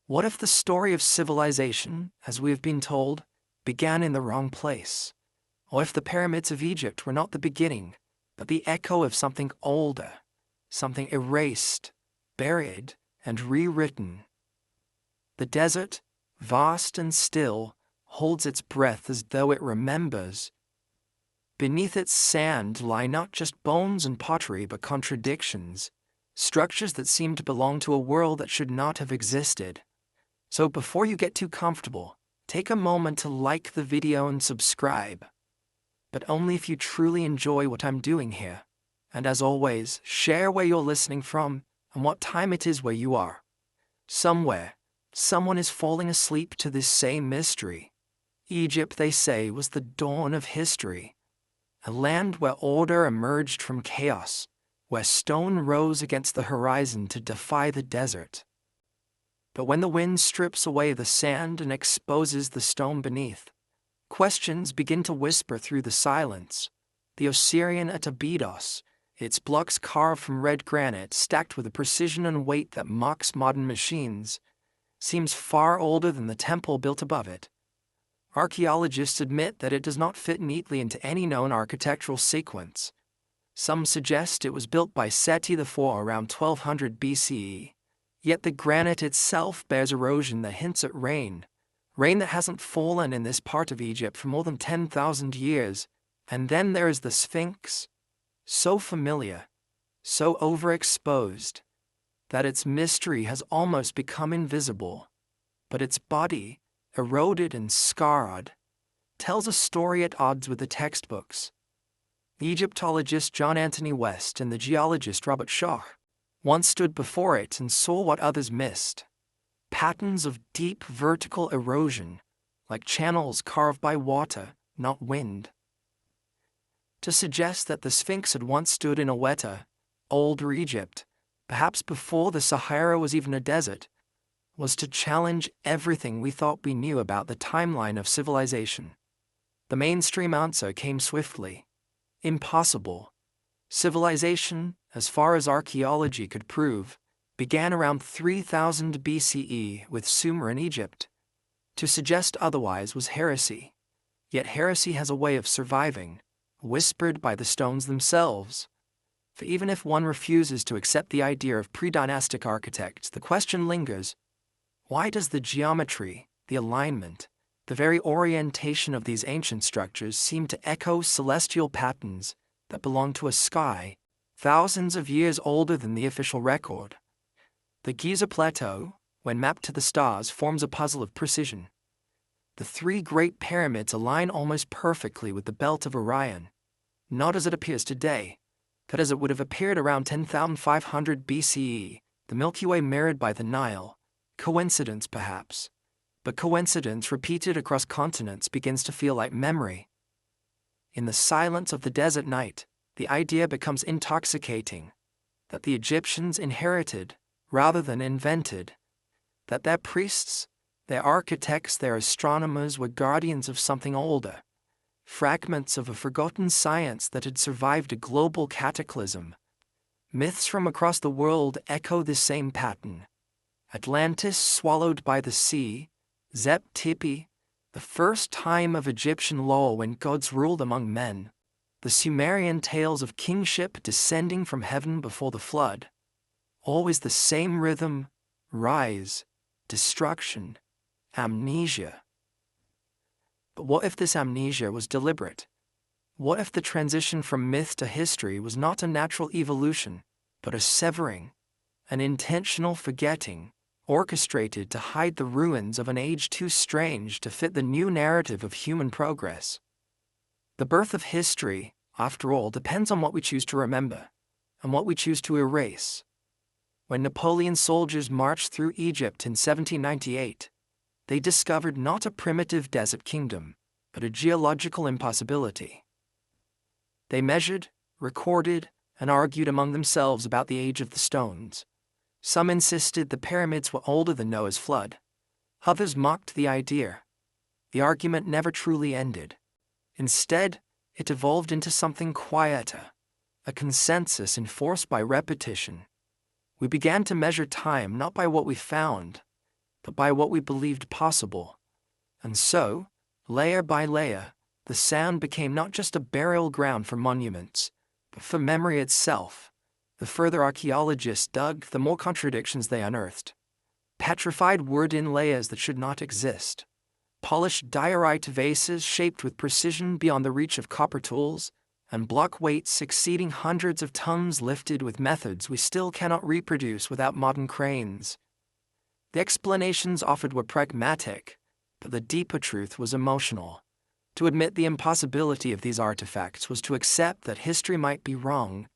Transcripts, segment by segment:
What if the story of civilization, as we have been told, began in the wrong place? Or if the pyramids of Egypt were not the beginning, but the echo of something older, something erased, buried, and rewritten? The desert, vast and still, holds its breath as though it remembers. Beneath its sand lie not just bones and pottery but contradictions, structures that seem to belong to a world that should not have existed. So before you get too comfortable, take a moment to like the video and subscribe. But only if you truly enjoy what I'm doing here. And as always, share where you're listening from and what time it is where you are. Somewhere, someone is falling asleep to this same mystery. Egypt, they say, was the dawn of history. A land where order emerged from chaos, where stone rose against the horizon to defy the desert. But when the wind strips away the sand and exposes the stone beneath, questions begin to whisper through the silence. The Osirian at Abydos, its blocks carved from red granite stacked with a precision and weight that mocks modern machines, seems far older than the temple built above it. Archaeologists admit that it does not fit neatly into any known architectural sequence. Some suggest it was built by Seti IV around 1200 BCE, yet the granite itself bears erosion that hints at rain that hasn't fallen in this part of Egypt for more than 10,000 years. And then there is the Sphinx, so familiar, so overexposed, that its mystery has almost become invisible. But its body, eroded and scarred, tells a story at odds with the textbooks. The Egyptologist John Anthony West and the geologist Robert Shaw once stood before it and saw what others missed: patterns of deep vertical erosion, like channels carved by water, not wind. To suggest that the Sphinx had once stood in a wetter, older Egypt, perhaps before the Sahara was even a desert, was to challenge everything we thought we knew about the timeline of civilization. The mainstream answer came swiftly: impossible. Civilization, as far as archaeology could prove, began around 3000 BCE with Sumer in Egypt. To suggest otherwise was heresy. Yet heresy has a way of surviving, whispered by the stones themselves. For even if one refuses to accept the idea of pre-dynastic architects, the question lingers: why does the geometry, the alignment, the very orientation of these ancient structures seem to echo celestial patterns that belong to a sky thousands of years older than the official record? The Giza Plateau, when mapped to the stars, forms a puzzle of precision. The three great pyramids align almost perfectly with the belt of Orion, not as it appears today, but as it would have appeared around 10,500 BCE, the Milky Way mirrored by the Nile. Coincidence, perhaps, but coincidence repeated across continents begins to feel like memory. In the silence of the desert night, the idea becomes intoxicating that the Egyptians inherited rather than invented, that their priests, their architects, their astronomers were guardians of something older, fragments of a forgotten science that had survived a global cataclysm. Myths from across the world echo this same pattern. Atlantis swallowed by the sea, Zep Tipi, the first time of Egyptian law when gods ruled among men, the Sumerian tales of kingship descending from heaven before the flood. Always the same rhythm: rise, destruction, amnesia. But what if this amnesia was deliberate? What if the transition from myth to history was not a natural evolution, but a severing, an intentional forgetting, orchestrated to hide the ruins of an age too strange to fit the new narrative of human progress? The birth of history, after all, depends on what we choose to remember and what we choose to erase. When Napoleon's soldiers marched through Egypt in 1798, they discovered not a primitive desert kingdom, but a geological impossibility. They measured, recorded, and argued among themselves about the age of the stones. Some insisted the pyramids were older than Noah's flood. Others mocked the idea. The argument never truly ended. Instead, it evolved into something quieter, a consensus enforced by repetition. We began to measure time not by what we found, but by what we believed possible. And so, layer by layer, the sand became not just a burial ground for monuments, but for memory itself. The further archaeologists dug, the more contradictions they unearthed. Petrified wood in layers that should not exist. Polished diorite vases shaped with precision beyond the reach of copper tools, and block weights exceeding hundreds of tons lifted with methods we still cannot reproduce without modern cranes. The explanations offered were pragmatic, but the deeper truth was emotional. To admit the impossibility of these artifacts was to accept that history might be wrong.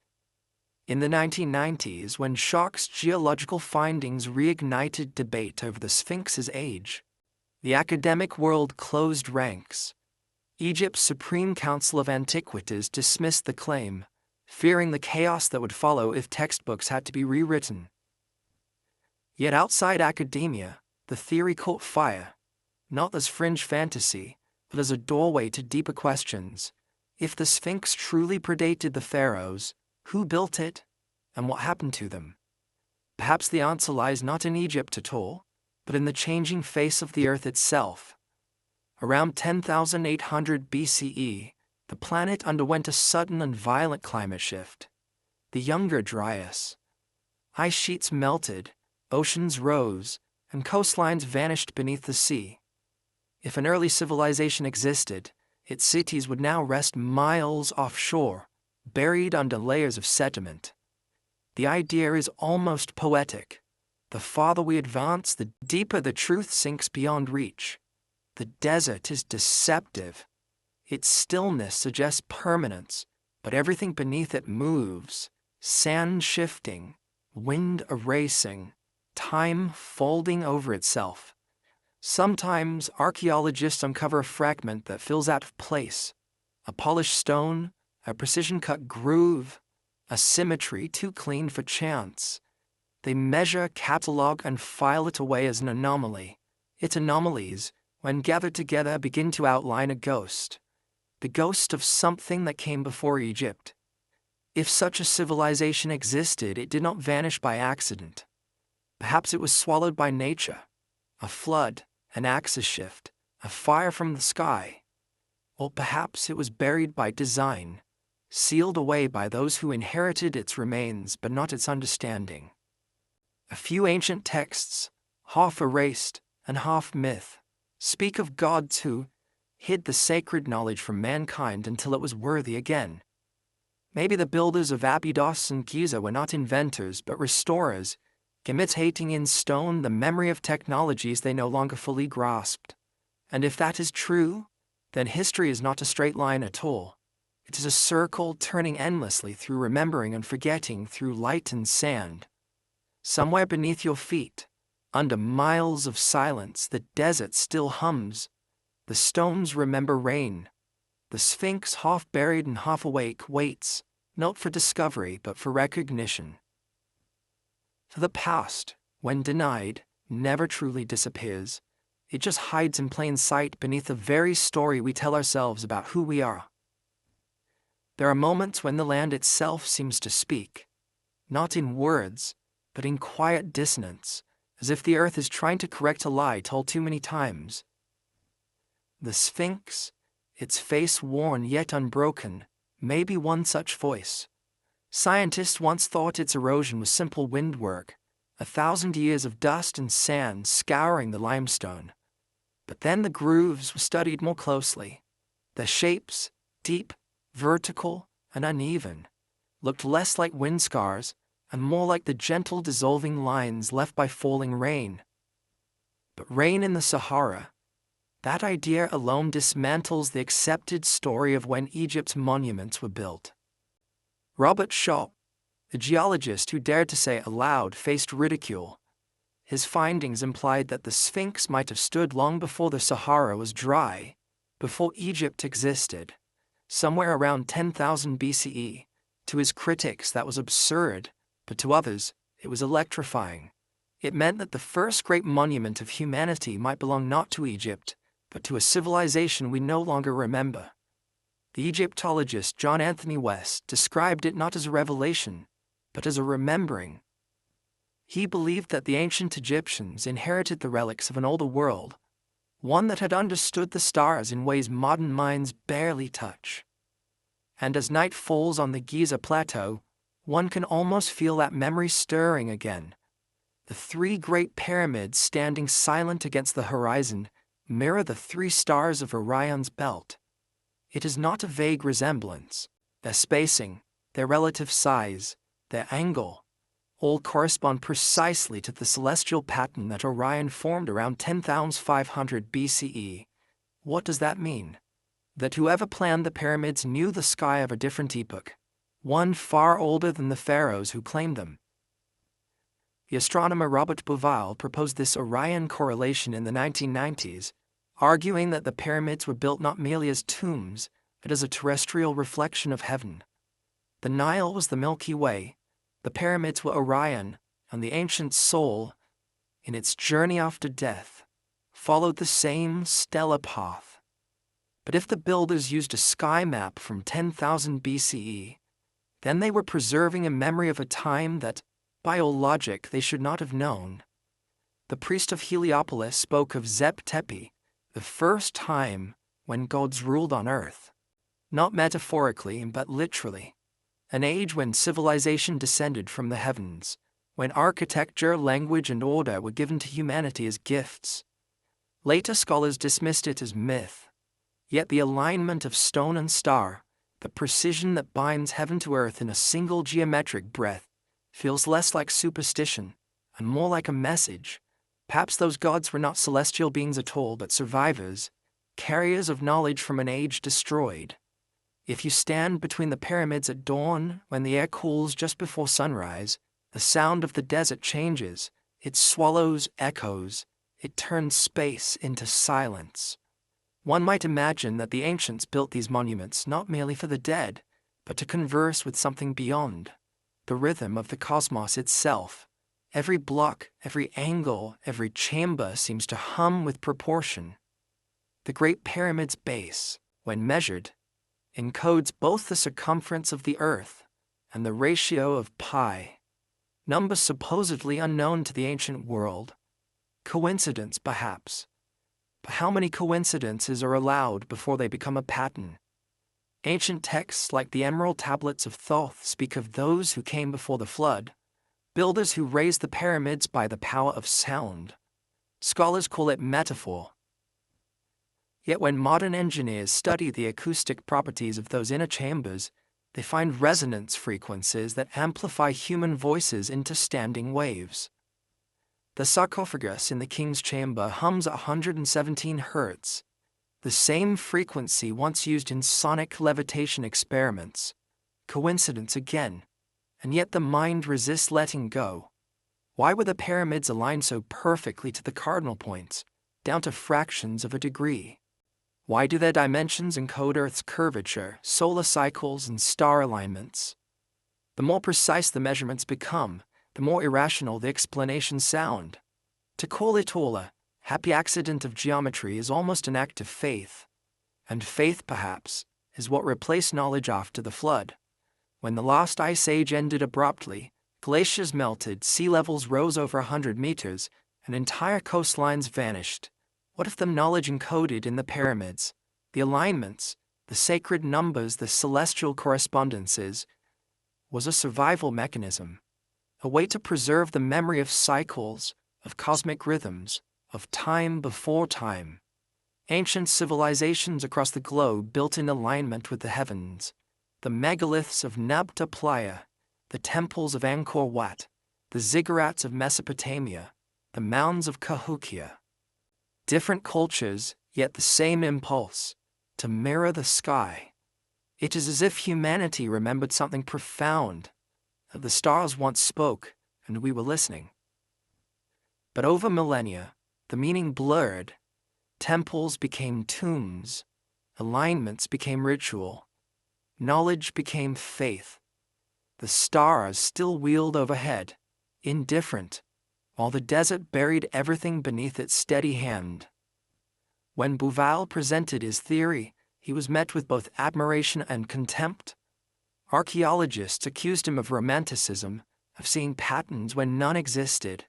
In the 1990s, when Schoch's geological findings reignited debate over the Sphinx's age, the academic world closed ranks. Egypt's Supreme Council of Antiquities dismissed the claim, fearing the chaos that would follow if textbooks had to be rewritten. Yet outside academia, the theory caught fire, not as fringe fantasy, but as a doorway to deeper questions. If the Sphinx truly predated the pharaohs, who built it, and what happened to them? Perhaps the answer lies not in Egypt at all, but in the changing face of the earth itself. Around 10,800 BCE, the planet underwent a sudden and violent climate shift. The Younger Dryas. Ice sheets melted, oceans rose, and coastlines vanished beneath the sea. If an early civilization existed, its cities would now rest miles offshore, buried under layers of sediment. The idea is almost poetic. The farther we advance, the deeper the truth sinks beyond reach. The desert is deceptive. Its stillness suggests permanence, but everything beneath it moves, sand shifting, wind erasing, time folding over itself. Sometimes archaeologists uncover a fragment that feels out of place, a polished stone, a precision-cut groove, a symmetry too clean for chance. They measure, catalog, and file it away as an anomaly. Its anomalies, when gathered together, begin to outline a ghost. The ghost of something that came before Egypt. If such a civilization existed, it did not vanish by accident. Perhaps it was swallowed by nature, a flood, an axis shift, a fire from the sky. Or perhaps it was buried by design, sealed away by those who inherited its remains but not its understanding. A few ancient texts, half erased and half myth, speak of gods who hid the sacred knowledge from mankind until it was worthy again. Maybe the builders of Abydos and Giza were not inventors but restorers, imitating in stone the memory of technologies they no longer fully grasped. And if that is true, then history is not a straight line at all. It is a circle turning endlessly through remembering and forgetting, through light and sand. Somewhere beneath your feet, under miles of silence, the desert still hums. The stones remember rain. The Sphinx, half buried and half awake, waits, not for discovery but for recognition. For the past, when denied, never truly disappears. It just hides in plain sight beneath the very story we tell ourselves about who we are. There are moments when the land itself seems to speak, not in words, but in quiet dissonance, as if the earth is trying to correct a lie told too many times. The Sphinx, its face worn yet unbroken, may be one such voice. Scientists once thought its erosion was simple windwork, 1,000 years of dust and sand scouring the limestone. But then the grooves were studied more closely. The shapes, deep, vertical, and uneven, looked less like wind scars and more like the gentle dissolving lines left by falling rain. But rain in the Sahara, that idea alone dismantles the accepted story of when Egypt's monuments were built. Robert Schoch, the geologist who dared to say aloud, faced ridicule. His findings implied that the Sphinx might have stood long before the Sahara was dry, before Egypt existed, somewhere around 10,000 BCE. To his critics, that was absurd, but to others, it was electrifying. It meant that the first great monument of humanity might belong not to Egypt, but to a civilization we no longer remember. The Egyptologist John Anthony West described it not as a revelation, but as a remembering. He believed that the ancient Egyptians inherited the relics of an older world, one that had understood the stars in ways modern minds barely touch. And as night falls on the Giza plateau, one can almost feel that memory stirring again. The three great pyramids standing silent against the horizon mirror the three stars of Orion's belt. It is not a vague resemblance. Their spacing, their relative size, their angle, all correspond precisely to the celestial pattern that Orion formed around 10,500 BCE. What does that mean? That whoever planned the pyramids knew the sky of a different epoch, one far older than the pharaohs who claimed them. The astronomer Robert Bouval proposed this Orion correlation in the 1990s, arguing that the pyramids were built not merely as tombs, but as a terrestrial reflection of heaven. The Nile was the Milky Way, the pyramids were Orion, and the ancient soul, in its journey after death, followed the same stellar path. But if the builders used a sky map from 10,000 BCE, then they were preserving a memory of a time that, by all logic, they should not have known. The priest of Heliopolis spoke of Zep Tepi, the first time when gods ruled on earth. Not metaphorically, but literally. An age when civilization descended from the heavens, when architecture, language, and order were given to humanity as gifts. Later scholars dismissed it as myth. Yet the alignment of stone and star, the precision that binds heaven to earth in a single geometric breath, feels less like superstition and more like a message. Perhaps those gods were not celestial beings at all, but survivors, carriers of knowledge from an age destroyed. If you stand between the pyramids at dawn, when the air cools just before sunrise, the sound of the desert changes. It swallows echoes. It turns space into silence. One might imagine that the ancients built these monuments not merely for the dead, but to converse with something beyond, the rhythm of the cosmos itself. Every block, every angle, every chamber seems to hum with proportion. The Great Pyramid's base, when measured, encodes both the circumference of the earth and the ratio of pi, numbers supposedly unknown to the ancient world. Coincidence, perhaps. But how many coincidences are allowed before they become a pattern? Ancient texts like the Emerald Tablets of Thoth speak of those who came before the flood, builders who raised the pyramids by the power of sound. Scholars call it metaphor. Yet when modern engineers study the acoustic properties of those inner chambers, they find resonance frequencies that amplify human voices into standing waves. The sarcophagus in the king's chamber hums at 117 hertz, the same frequency once used in sonic levitation experiments. Coincidence again, and yet the mind resists letting go. Why were the pyramids aligned so perfectly to the cardinal points, down to fractions of a degree? Why do their dimensions encode Earth's curvature, solar cycles, and star alignments? The more precise the measurements become, the more irrational the explanations sound. To call it all a happy accident of geometry is almost an act of faith. And faith, perhaps, is what replaced knowledge after the flood. When the last ice age ended abruptly, glaciers melted, sea levels rose over 100 meters, and entire coastlines vanished. What if the knowledge encoded in the pyramids, the alignments, the sacred numbers, the celestial correspondences, was a survival mechanism, a way to preserve the memory of cycles, of cosmic rhythms, of time before time? Ancient civilizations across the globe built in alignment with the heavens. The megaliths of Nabta Playa, the temples of Angkor Wat, the ziggurats of Mesopotamia, the mounds of Cahokia. Different cultures, yet the same impulse, to mirror the sky. It is as if humanity remembered something profound, that the stars once spoke, and we were listening. But over millennia, the meaning blurred. Temples became tombs, alignments became ritual, knowledge became faith. The stars still wheeled overhead, indifferent, while the desert buried everything beneath its steady hand. When Bouval presented his theory, he was met with both admiration and contempt. Archaeologists accused him of romanticism, of seeing patterns when none existed.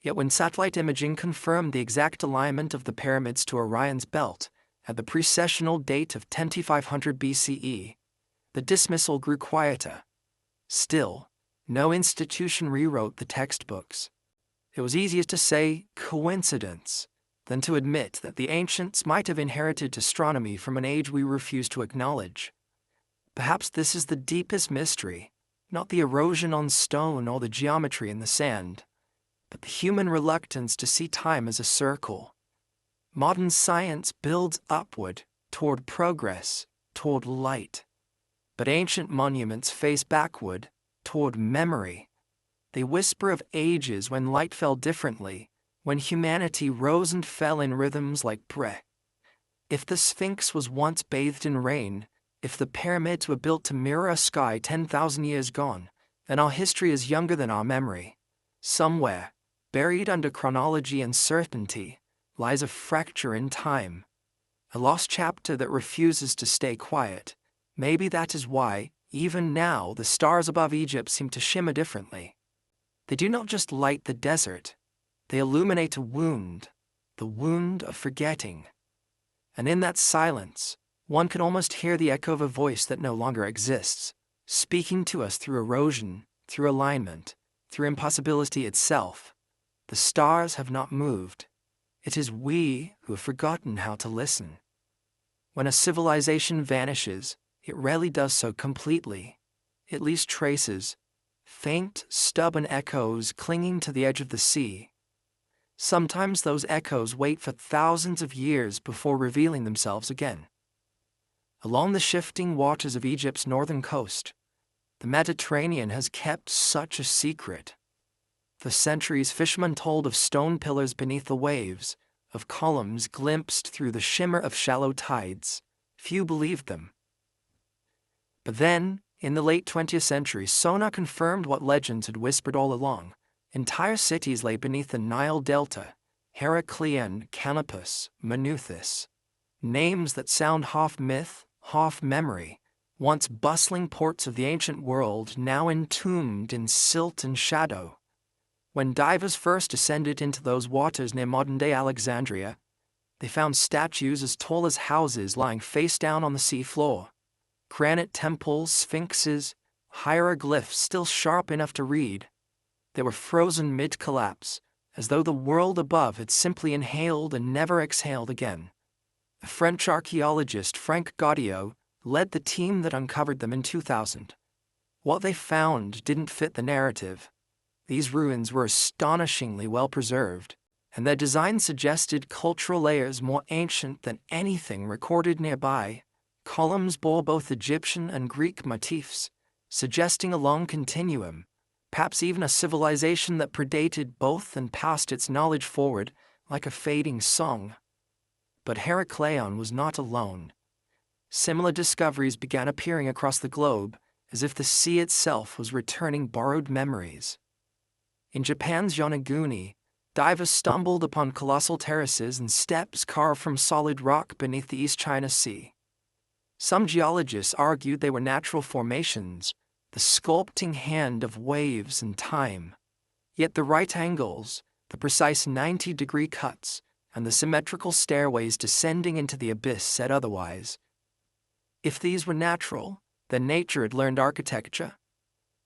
Yet when satellite imaging confirmed the exact alignment of the pyramids to Orion's belt at the precessional date of 2500 BCE, the dismissal grew quieter. Still, no institution rewrote the textbooks. It was easier to say coincidence than to admit that the ancients might have inherited astronomy from an age we refuse to acknowledge. Perhaps this is the deepest mystery, not the erosion on stone or the geometry in the sand, but the human reluctance to see time as a circle. Modern science builds upward, toward progress, toward light. But ancient monuments face backward, toward memory. They whisper of ages when light fell differently, when humanity rose and fell in rhythms like breath. If the Sphinx was once bathed in rain, if the pyramids were built to mirror a sky 10,000 years gone, then our history is younger than our memory. Somewhere, buried under chronology and certainty, lies a fracture in time, a lost chapter that refuses to stay quiet. Maybe that is why, even now, the stars above Egypt seem to shimmer differently. They do not just light the desert, they illuminate a wound, the wound of forgetting. And in that silence, one can almost hear the echo of a voice that no longer exists, speaking to us through erosion, through alignment, through impossibility itself. The stars have not moved. It is we who have forgotten how to listen. When a civilization vanishes, it rarely does so completely. It leaves traces, faint, stubborn echoes clinging to the edge of the sea. Sometimes those echoes wait for thousands of years before revealing themselves again. Along the shifting waters of Egypt's northern coast, the Mediterranean has kept such a secret. For centuries, fishermen told of stone pillars beneath the waves, of columns glimpsed through the shimmer of shallow tides. Few believed them. But then, in the late 20th century, sonar confirmed what legends had whispered all along. Entire cities lay beneath the Nile Delta: Heracleion, Canopus, Manuthis. Names that sound half myth, half memory. Once bustling ports of the ancient world, now entombed in silt and shadow. When divers first descended into those waters near modern-day Alexandria, they found statues as tall as houses lying face down on the sea floor. Granite temples, sphinxes, hieroglyphs still sharp enough to read. They were frozen mid-collapse, as though the world above had simply inhaled and never exhaled again. The French archaeologist Frank Gaudiot led the team that uncovered them in 2000. What they found didn't fit the narrative. These ruins were astonishingly well preserved, and their design suggested cultural layers more ancient than anything recorded nearby. Columns bore both Egyptian and Greek motifs, suggesting a long continuum, perhaps even a civilization that predated both and passed its knowledge forward like a fading song. But Heracleion was not alone. Similar discoveries began appearing across the globe, as if the sea itself was returning borrowed memories. In Japan's Yonaguni, divers stumbled upon colossal terraces and steps carved from solid rock beneath the East China Sea. Some geologists argued they were natural formations, the sculpting hand of waves and time. Yet the right angles, the precise 90-degree cuts, and the symmetrical stairways descending into the abyss said otherwise. If these were natural, then nature had learned architecture.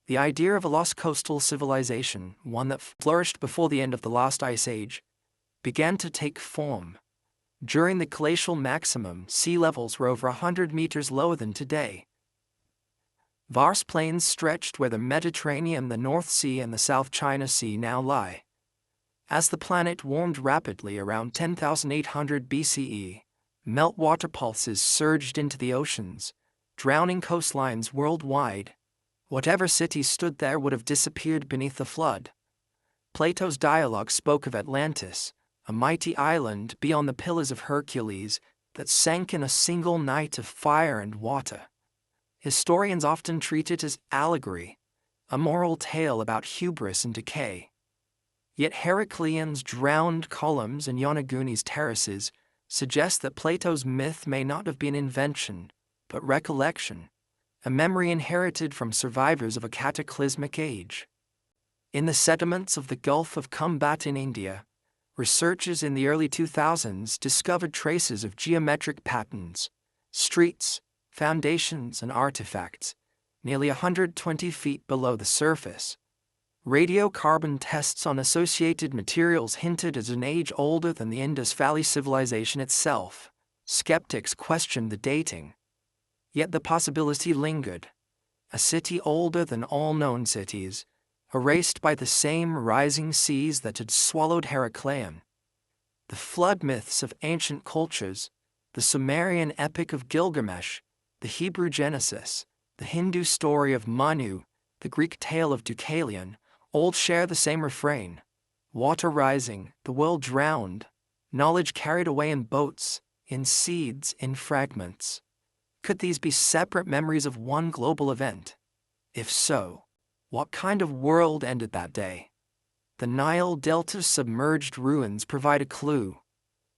The idea of a lost coastal civilization, one that flourished before the end of the last ice age, began to take form. During the glacial maximum, sea levels were over 100 meters lower than today. Vast plains stretched where the Mediterranean, the North Sea, and the South China Sea now lie. As the planet warmed rapidly around 10,800 BCE, meltwater pulses surged into the oceans, drowning coastlines worldwide. Whatever city stood there would have disappeared beneath the flood. Plato's dialogue spoke of Atlantis, a mighty island beyond the Pillars of Hercules that sank in a single night of fire and water. Historians often treat it as allegory, a moral tale about hubris and decay. Yet Heracleion's drowned columns and Yonaguni's terraces suggest that Plato's myth may not have been invention, but recollection. a memory inherited from survivors of a cataclysmic age. In the sediments of the Gulf of Kumbat in India, researchers in the early 2000s discovered traces of geometric patterns, streets, foundations, and artifacts, nearly 120 feet below the surface. Radiocarbon tests on associated materials hinted at an age older than the Indus Valley civilization itself. Skeptics questioned the dating. Yet the possibility lingered. A city older than all known cities, erased by the same rising seas that had swallowed Heracleion. The flood myths of ancient cultures, the Sumerian epic of Gilgamesh, the Hebrew Genesis, the Hindu story of Manu, the Greek tale of Deucalion, all share the same refrain. Water rising, the world drowned, knowledge carried away in boats, in seeds, in fragments. Could these be separate memories of one global event? If so, what kind of world ended that day? The Nile Delta's submerged ruins provide a clue.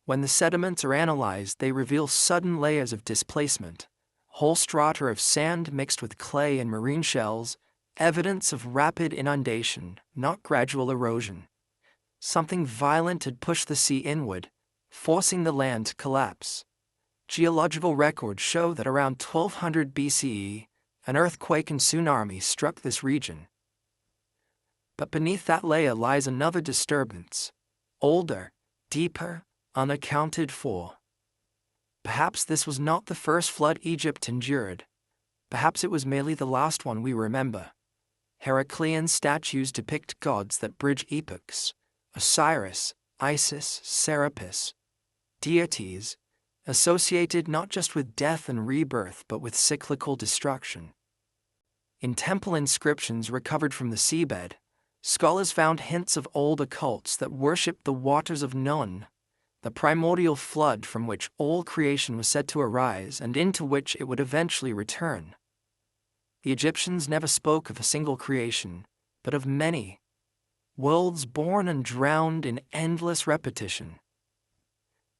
When the sediments are analyzed, they reveal sudden layers of displacement, whole strata of sand mixed with clay and marine shells, evidence of rapid inundation, not gradual erosion. Something violent had pushed the sea inward, forcing the land to collapse. Geological records show that around 1200 BCE, an earthquake and tsunami struck this region. But beneath that layer lies another disturbance, older, deeper, unaccounted for. Perhaps this was not the first flood Egypt endured. Perhaps it was merely the last one we remember. Heracleian statues depict gods that bridge epochs: Osiris, Isis, Serapis. Deities, associated not just with death and rebirth but with cyclical destruction. In temple inscriptions recovered from the seabed, scholars found hints of old occults that worshipped the waters of Nun, the primordial flood from which all creation was said to arise and into which it would eventually return. The Egyptians never spoke of a single creation, but of many, worlds born and drowned in endless repetition.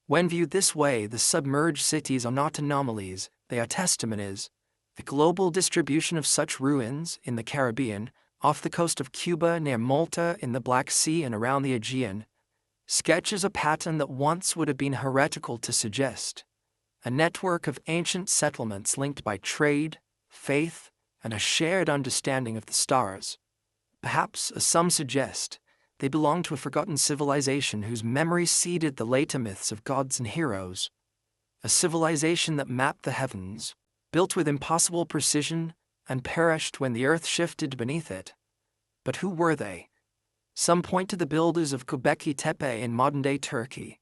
When viewed this way, the submerged cities are not anomalies, they are testimonies. The global distribution of such ruins in the Caribbean, off the coast of Cuba, near Malta, in the Black Sea, and around the Aegean, sketches a pattern that once would have been heretical to suggest: a network of ancient settlements linked by trade, faith, and a shared understanding of the stars. Perhaps, as some suggest, they belong to a forgotten civilization whose memory seeded the later myths of gods and heroes. A civilization that mapped the heavens, built with impossible precision, and perished when the earth shifted beneath it. But who were they? Some point to the builders of Göbekli Tepe in modern-day Turkey,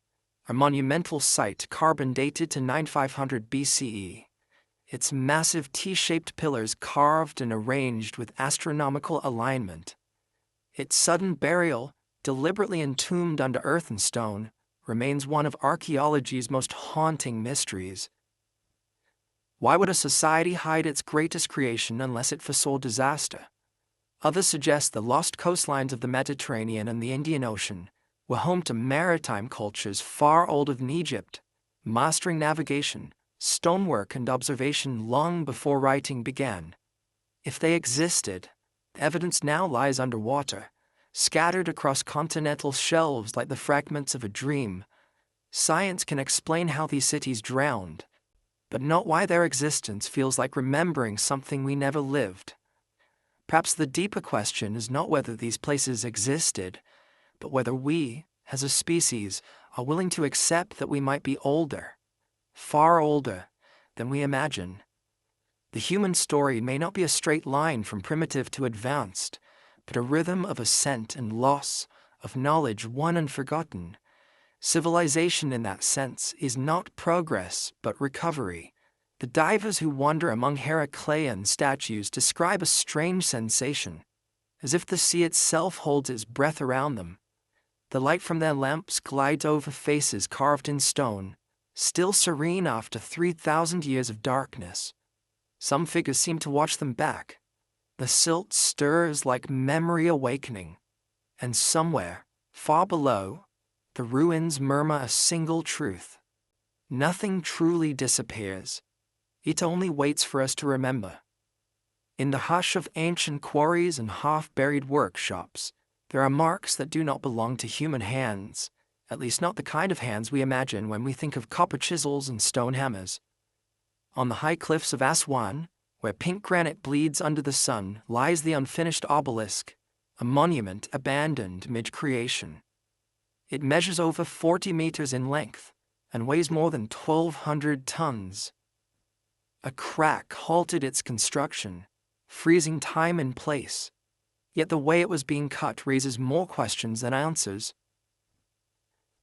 a monumental site carbon dated to 9500 BCE. Its massive T-shaped pillars carved and arranged with astronomical alignment. Its sudden burial, deliberately entombed under earth and stone, remains one of archaeology's most haunting mysteries. Why would a society hide its greatest creation unless it foresaw disaster? Others suggest the lost coastlines of the Mediterranean and the Indian Ocean were home to maritime cultures far older than Egypt, mastering navigation, stonework, and observation long before writing began. If they existed, the evidence now lies underwater, scattered across continental shelves like the fragments of a dream. Science can explain how these cities drowned, but not why their existence feels like remembering something we never lived. Perhaps the deeper question is not whether these places existed, but whether we, as a species, are willing to accept that we might be older, far older than we imagine. The human story may not be a straight line from primitive to advanced, but a rhythm of ascent and loss, of knowledge won and forgotten. Civilization in that sense is not progress but recovery. The divers who wander among Heracleian statues describe a strange sensation, as if the sea itself holds its breath around them. The light from their lamps glides over faces carved in stone, still serene after 3,000 years of darkness. Some figures seem to watch them back. The silt stirs like memory awakening, and somewhere, far below, the ruins murmur a single truth. Nothing truly disappears. It only waits for us to remember. In the hush of ancient quarries and half-buried workshops, there are marks that do not belong to human hands, at least not the kind of hands we imagine when we think of copper chisels and stone hammers. On the high cliffs of Aswan, where pink granite bleeds under the sun, lies the unfinished obelisk, a monument abandoned mid-creation. It measures over 40 meters in length and weighs more than 1,200 tons. A crack halted its construction, freezing time in place. Yet the way it was being cut raises more questions than answers.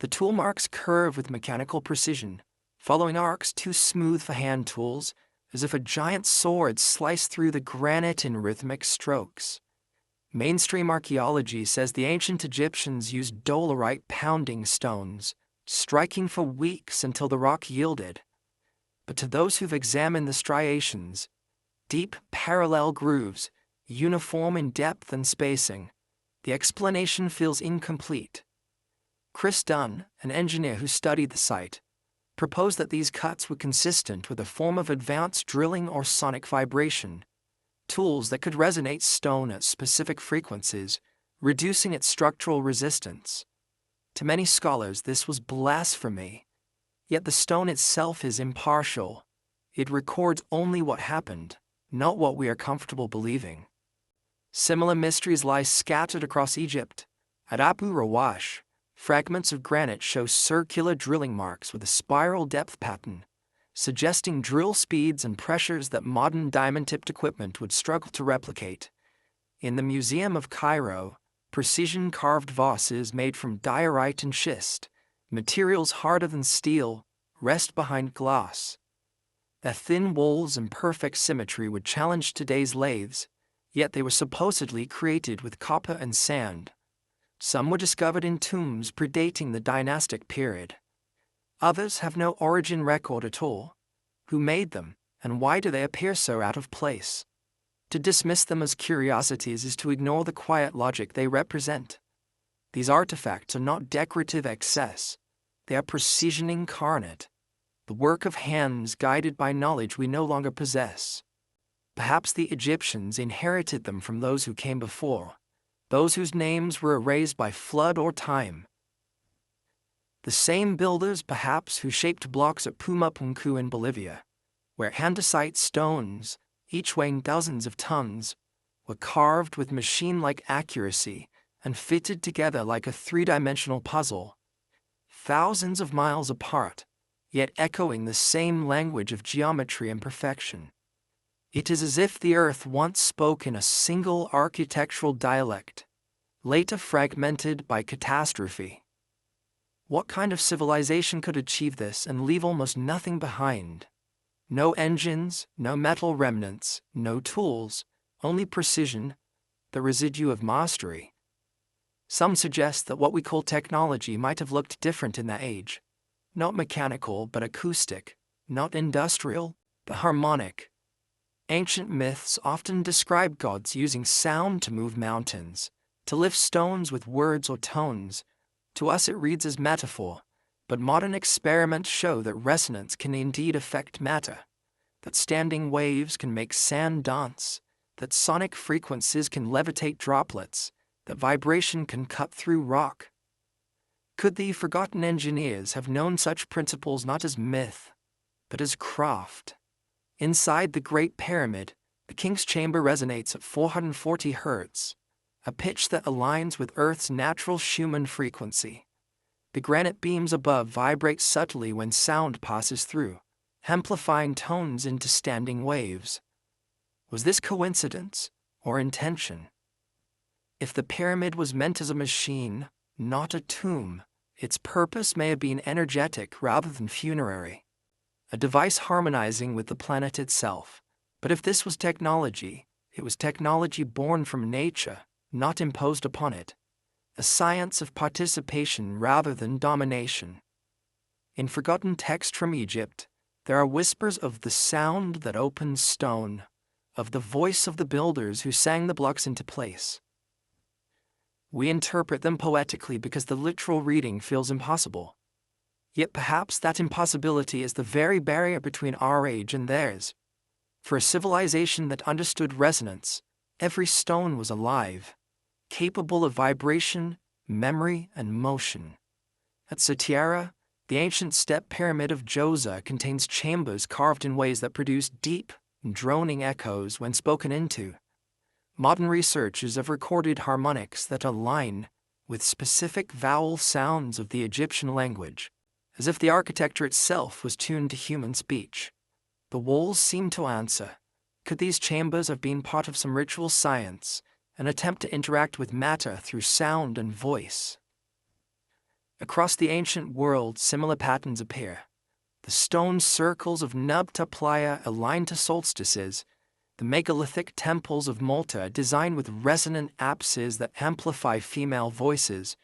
The tool marks curve with mechanical precision, following arcs too smooth for hand tools, as if a giant sword sliced through the granite in rhythmic strokes. Mainstream archaeology says the ancient Egyptians used dolerite pounding stones, striking for weeks until the rock yielded. But to those who've examined the striations, deep parallel grooves, uniform in depth and spacing, the explanation feels incomplete. Chris Dunn, an engineer who studied the site, proposed that these cuts were consistent with a form of advanced drilling or sonic vibration, tools that could resonate stone at specific frequencies, reducing its structural resistance. To many scholars, this was blasphemy. Yet the stone itself is impartial. It records only what happened, not what we are comfortable believing. Similar mysteries lie scattered across Egypt. At Abu Rawash, fragments of granite show circular drilling marks with a spiral depth pattern, suggesting drill speeds and pressures that modern diamond-tipped equipment would struggle to replicate. In the Museum of Cairo, precision-carved vases made from diorite and schist, materials harder than steel, rest behind glass. Their thin walls and perfect symmetry would challenge today's lathes, yet they were supposedly created with copper and sand. Some were discovered in tombs predating the dynastic period. Others have no origin record at all. Who made them, and why do they appear so out of place? To dismiss them as curiosities is to ignore the quiet logic they represent. These artifacts are not decorative excess. They are precision incarnate, the work of hands guided by knowledge we no longer possess. Perhaps the Egyptians inherited them from those who came before, those whose names were erased by flood or time. The same builders, perhaps, who shaped blocks at Pumapunku in Bolivia, where andesite stones, each weighing dozens of tons, were carved with machine-like accuracy and fitted together like a three-dimensional puzzle, thousands of miles apart, yet echoing the same language of geometry and perfection. It is as if the earth once spoke in a single architectural dialect, later fragmented by catastrophe. What kind of civilization could achieve this and leave almost nothing behind? No engines, no metal remnants, no tools, only precision, the residue of mastery. Some suggest that what we call technology might have looked different in that age. Not mechanical, but acoustic. Not industrial, but harmonic. Ancient myths often describe gods using sound to move mountains, to lift stones with words or tones. To us it reads as metaphor, but modern experiments show that resonance can indeed affect matter, that standing waves can make sand dance, that sonic frequencies can levitate droplets, that vibration can cut through rock. Could the forgotten engineers have known such principles not as myth, but as craft? Inside the Great Pyramid, the King's Chamber resonates at 440 Hz, a pitch that aligns with Earth's natural Schumann frequency. The granite beams above vibrate subtly when sound passes through, amplifying tones into standing waves. Was this coincidence or intention? If the pyramid was meant as a machine, not a tomb, its purpose may have been energetic rather than funerary, a device harmonizing with the planet itself. But if this was technology, it was technology born from nature, not imposed upon it, a science of participation rather than domination. In forgotten text from Egypt, there are whispers of the sound that opens stone, of the voice of the builders who sang the blocks into place. We interpret them poetically because the literal reading feels impossible. Yet perhaps that impossibility is the very barrier between our age and theirs. For a civilization that understood resonance, every stone was alive, capable of vibration, memory, and motion. At Saqqara, the ancient step pyramid of Djoser contains chambers carved in ways that produce deep, droning echoes when spoken into. Modern researchers have recorded harmonics that align with specific vowel sounds of the Egyptian language, as if the architecture itself was tuned to human speech. The walls seem to answer. Could these chambers have been part of some ritual science, an attempt to interact with matter through sound and voice? Across the ancient world, similar patterns appear. The stone circles of Nubta Playa aligned to solstices, the megalithic temples of Malta designed with resonant apses that amplify female voices,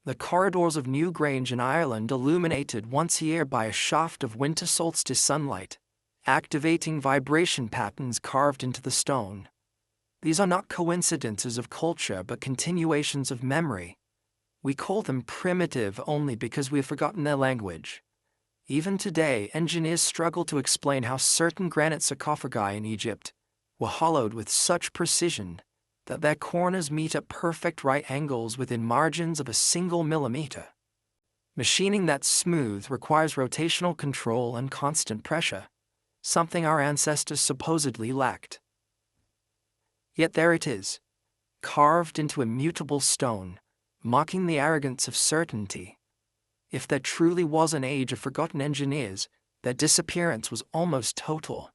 the corridors of Newgrange in Ireland illuminated once a year by a shaft of winter solstice sunlight, activating vibration patterns carved into the stone. These are not coincidences of culture but continuations of memory. We call them primitive only because we have forgotten their language. Even today, engineers struggle to explain how certain granite sarcophagi in Egypt were hollowed with such precision that their corners meet at perfect right angles within margins of a single millimeter. Machining that smooth requires rotational control and constant pressure, something our ancestors supposedly lacked. Yet there it is, carved into immutable stone, mocking the arrogance of certainty. If there truly was an age of forgotten engineers, their disappearance was almost total.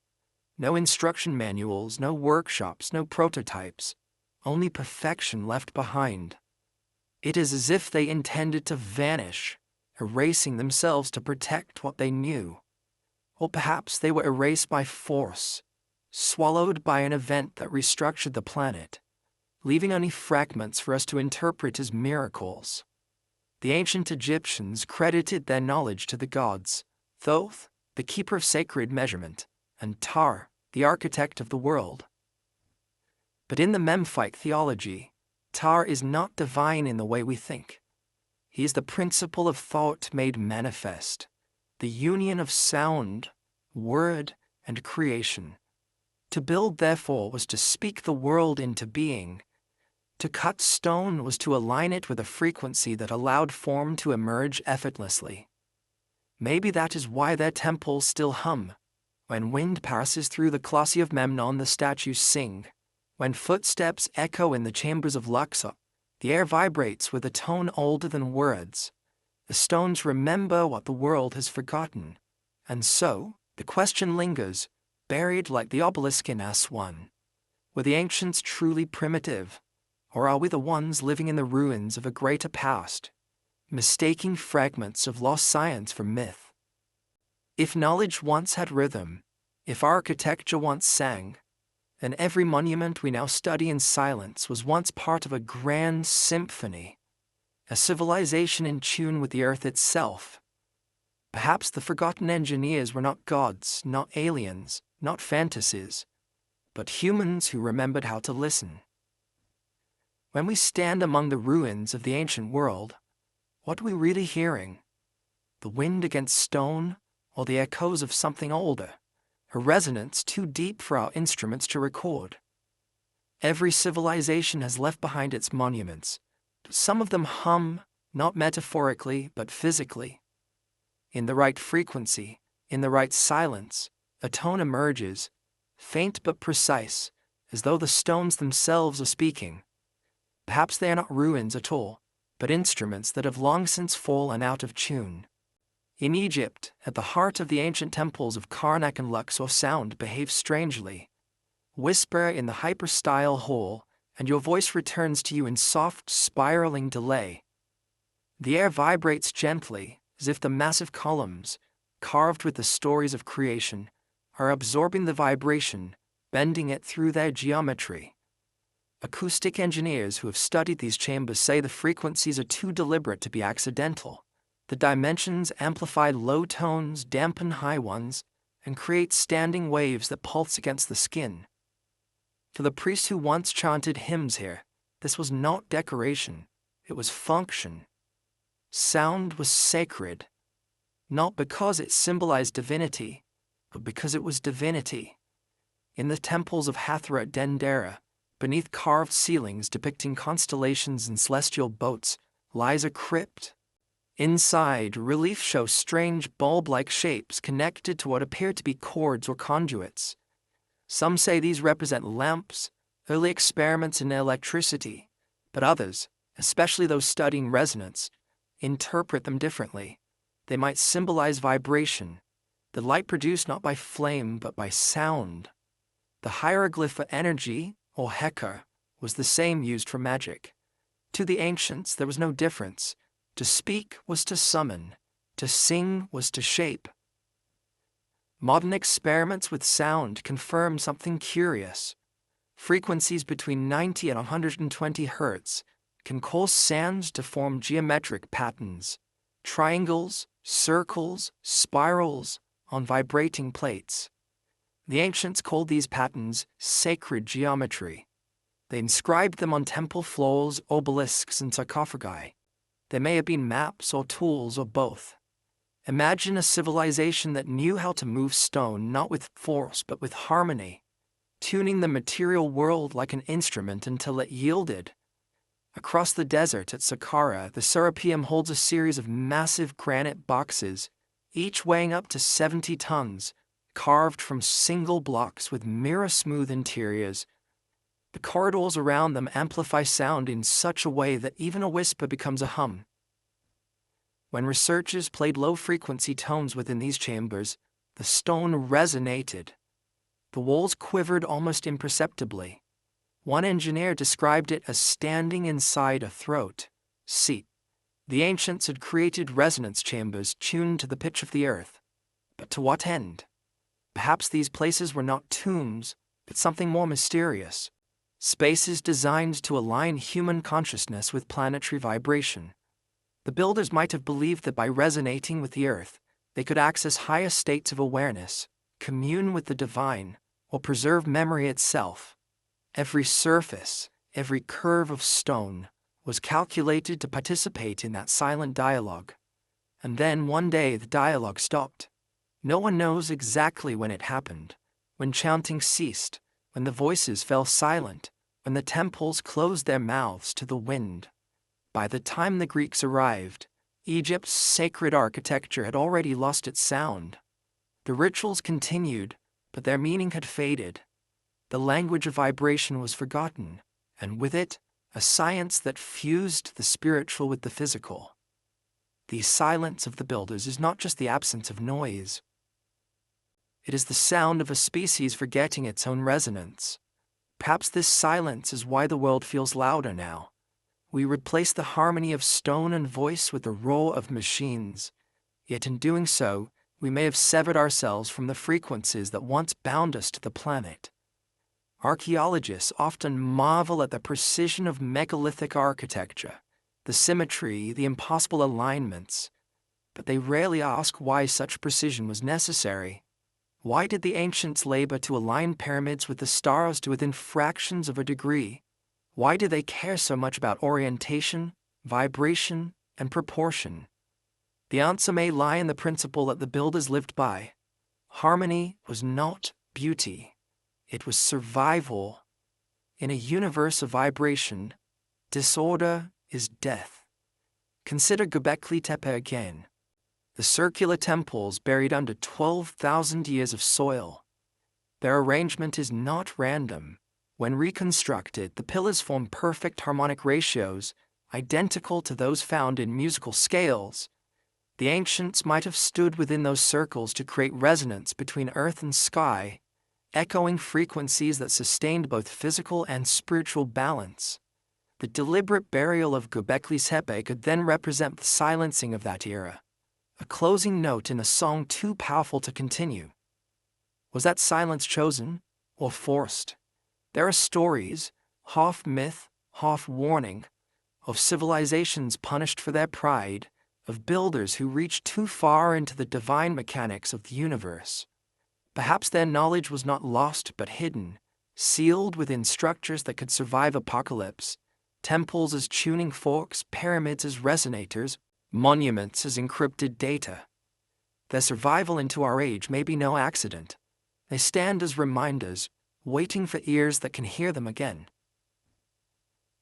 No instruction manuals, no workshops, no prototypes, only perfection left behind. It is as if they intended to vanish, erasing themselves to protect what they knew. Or perhaps they were erased by force, swallowed by an event that restructured the planet, leaving only fragments for us to interpret as miracles. The ancient Egyptians credited their knowledge to the gods, Thoth, the keeper of sacred measurement, and Tar, the architect of the world. But in the Memphite theology, Tar is not divine in the way we think. He is the principle of thought made manifest, the union of sound, word, and creation. To build, therefore, was to speak the world into being. To cut stone was to align it with a frequency that allowed form to emerge effortlessly. Maybe that is why their temples still hum. When wind passes through the Colossi of Memnon, the statues sing. When footsteps echo in the chambers of Luxor, the air vibrates with a tone older than words. The stones remember what the world has forgotten. And so, the question lingers, buried like the obelisk in Aswan. Were the ancients truly primitive? Or are we the ones living in the ruins of a greater past, mistaking fragments of lost science for myth? If knowledge once had rhythm, if architecture once sang, then every monument we now study in silence was once part of a grand symphony, a civilization in tune with the earth itself. Perhaps the forgotten engineers were not gods, not aliens, not fantasies, but humans who remembered how to listen. When we stand among the ruins of the ancient world, what are we really hearing? The wind against stone, or the echoes of something older, a resonance too deep for our instruments to record? Every civilization has left behind its monuments. Some of them hum, not metaphorically, but physically. In the right frequency, in the right silence, a tone emerges, faint but precise, as though the stones themselves are speaking. Perhaps they are not ruins at all, but instruments that have long since fallen out of tune. In Egypt, at the heart of the ancient temples of Karnak and Luxor, sound behaves strangely. Whisper in the hyperstyle hall, and your voice returns to you in soft, spiraling delay. The air vibrates gently, as if the massive columns, carved with the stories of creation, are absorbing the vibration, bending it through their geometry. Acoustic engineers who have studied these chambers say the frequencies are too deliberate to be accidental. The dimensions amplify low tones, dampen high ones, and create standing waves that pulse against the skin. For the priests who once chanted hymns here, this was not decoration, it was function. Sound was sacred, not because it symbolized divinity, but because it was divinity. In the temples of Hathor at Dendera, beneath carved ceilings depicting constellations and celestial boats, lies a crypt. Inside, relief shows strange bulb-like shapes connected to what appear to be cords or conduits. Some say these represent lamps, early experiments in electricity, but others, especially those studying resonance, interpret them differently. They might symbolize vibration, the light produced not by flame but by sound. The hieroglyph for energy, or heka, was the same used for magic. To the ancients there was no difference. To speak was to summon, to sing was to shape. Modern experiments with sound confirm something curious. Frequencies between 90 and 120 Hz can cause sounds to form geometric patterns, triangles, circles, spirals, on vibrating plates. The ancients called these patterns sacred geometry. They inscribed them on temple floors, obelisks, and sarcophagi. They may have been maps or tools or both. Imagine a civilization that knew how to move stone not with force but with harmony, tuning the material world like an instrument until it yielded. Across the desert at Saqqara, the Serapeum holds a series of massive granite boxes, each weighing up to 70 tons, carved from single blocks with mirror-smooth interiors. The corridors around them amplify sound in such a way that even a whisper becomes a hum. When researchers played low-frequency tones within these chambers, the stone resonated. The walls quivered almost imperceptibly. One engineer described it as standing inside a throat seat. The ancients had created resonance chambers tuned to the pitch of the earth. But to what end? Perhaps these places were not tombs, but something more mysterious. Spaces designed to align human consciousness with planetary vibration. The builders might have believed that by resonating with the earth, they could access higher states of awareness, commune with the divine, or preserve memory itself. Every surface, every curve of stone, was calculated to participate in that silent dialogue. And then one day the dialogue stopped. No one knows exactly when it happened, when chanting ceased, when the voices fell silent, when the temples closed their mouths to the wind. By the time the Greeks arrived, Egypt's sacred architecture had already lost its sound. The rituals continued, but their meaning had faded. The language of vibration was forgotten, and with it, a science that fused the spiritual with the physical. The silence of the builders is not just the absence of noise. It is the sound of a species forgetting its own resonance. Perhaps this silence is why the world feels louder now. We replace the harmony of stone and voice with the roar of machines. Yet in doing so, we may have severed ourselves from the frequencies that once bound us to the planet. Archaeologists often marvel at the precision of megalithic architecture, the symmetry, the impossible alignments, but they rarely ask why such precision was necessary. Why did the ancients labor to align pyramids with the stars to within fractions of a degree? Why do they care so much about orientation, vibration, and proportion? The answer may lie in the principle that the builders lived by. Harmony was not beauty. It was survival. In a universe of vibration, disorder is death. Consider Göbekli Tepe again. The circular temples buried under 12,000 years of soil. Their arrangement is not random. When reconstructed, the pillars form perfect harmonic ratios, identical to those found in musical scales. The ancients might have stood within those circles to create resonance between earth and sky, echoing frequencies that sustained both physical and spiritual balance. The deliberate burial of Göbekli Tepe could then represent the silencing of that era, a closing note in a song too powerful to continue. Was that silence chosen or forced? There are stories, half myth, half warning, of civilizations punished for their pride, of builders who reached too far into the divine mechanics of the universe. Perhaps their knowledge was not lost but hidden, sealed within structures that could survive apocalypse, temples as tuning forks, pyramids as resonators, monuments as encrypted data. Their survival into our age may be no accident. They stand as reminders, waiting for ears that can hear them again.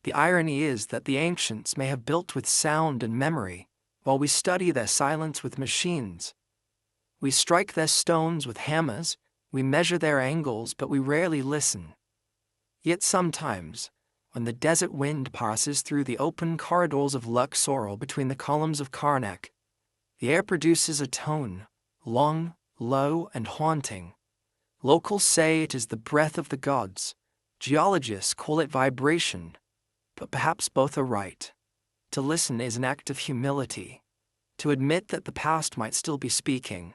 The irony is that the ancients may have built with sound and memory, while we study their silence with machines. We strike their stones with hammers, we measure their angles, but we rarely listen. Yet sometimes, when the desert wind passes through the open corridors of Luxor or between the columns of Karnak, the air produces a tone, long, low, and haunting. Locals say it is the breath of the gods. Geologists call it vibration. But perhaps both are right. To listen is an act of humility, to admit that the past might still be speaking.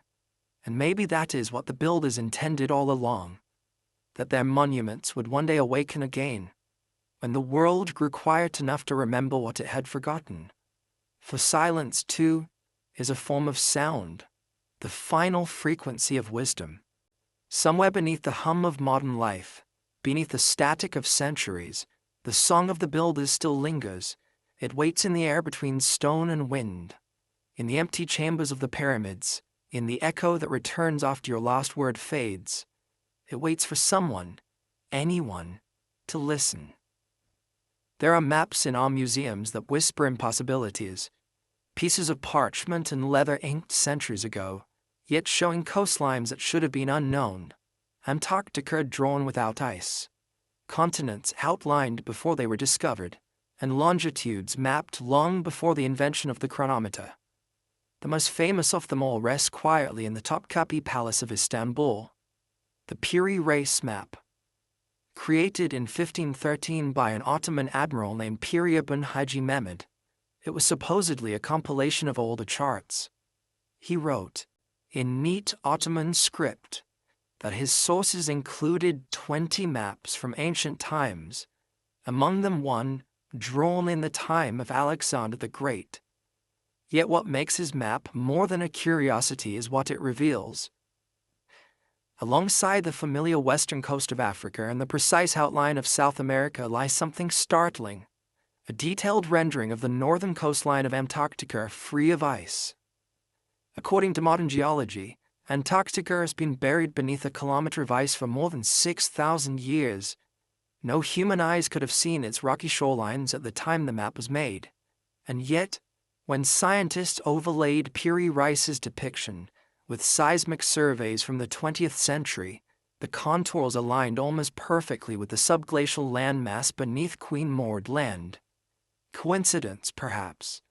And maybe that is what the builders intended all along, that their monuments would one day awaken again, when the world grew quiet enough to remember what it had forgotten. For silence, too, is a form of sound, the final frequency of wisdom. Somewhere beneath the hum of modern life, beneath the static of centuries, the song of the builders still lingers. It waits in the air between stone and wind, in the empty chambers of the pyramids, in the echo that returns after your last word fades. It waits for someone, anyone, to listen. There are maps in our museums that whisper impossibilities, pieces of parchment and leather inked centuries ago, yet showing coastlines that should have been unknown, Antarctica drawn without ice, continents outlined before they were discovered, and longitudes mapped long before the invention of the chronometer. The most famous of them all rests quietly in the Topkapi Palace of Istanbul, the Piri Reis map. Created in 1513 by an Ottoman admiral named Piri ibn Haji Mehmed, it was supposedly a compilation of older charts. He wrote, in neat Ottoman script, that his sources included 20 maps from ancient times, among them one drawn in the time of Alexander the Great. Yet what makes his map more than a curiosity is what it reveals. Alongside the familiar western coast of Africa and the precise outline of South America lies something startling, a detailed rendering of the northern coastline of Antarctica free of ice. According to modern geology, Antarctica has been buried beneath a kilometer of ice for more than 6,000 years. No human eyes could have seen its rocky shorelines at the time the map was made. And yet, when scientists overlaid Piri Reis's depiction with seismic surveys from the 20th century, the contours aligned almost perfectly with the subglacial landmass beneath Queen Maud Land. Coincidence, perhaps.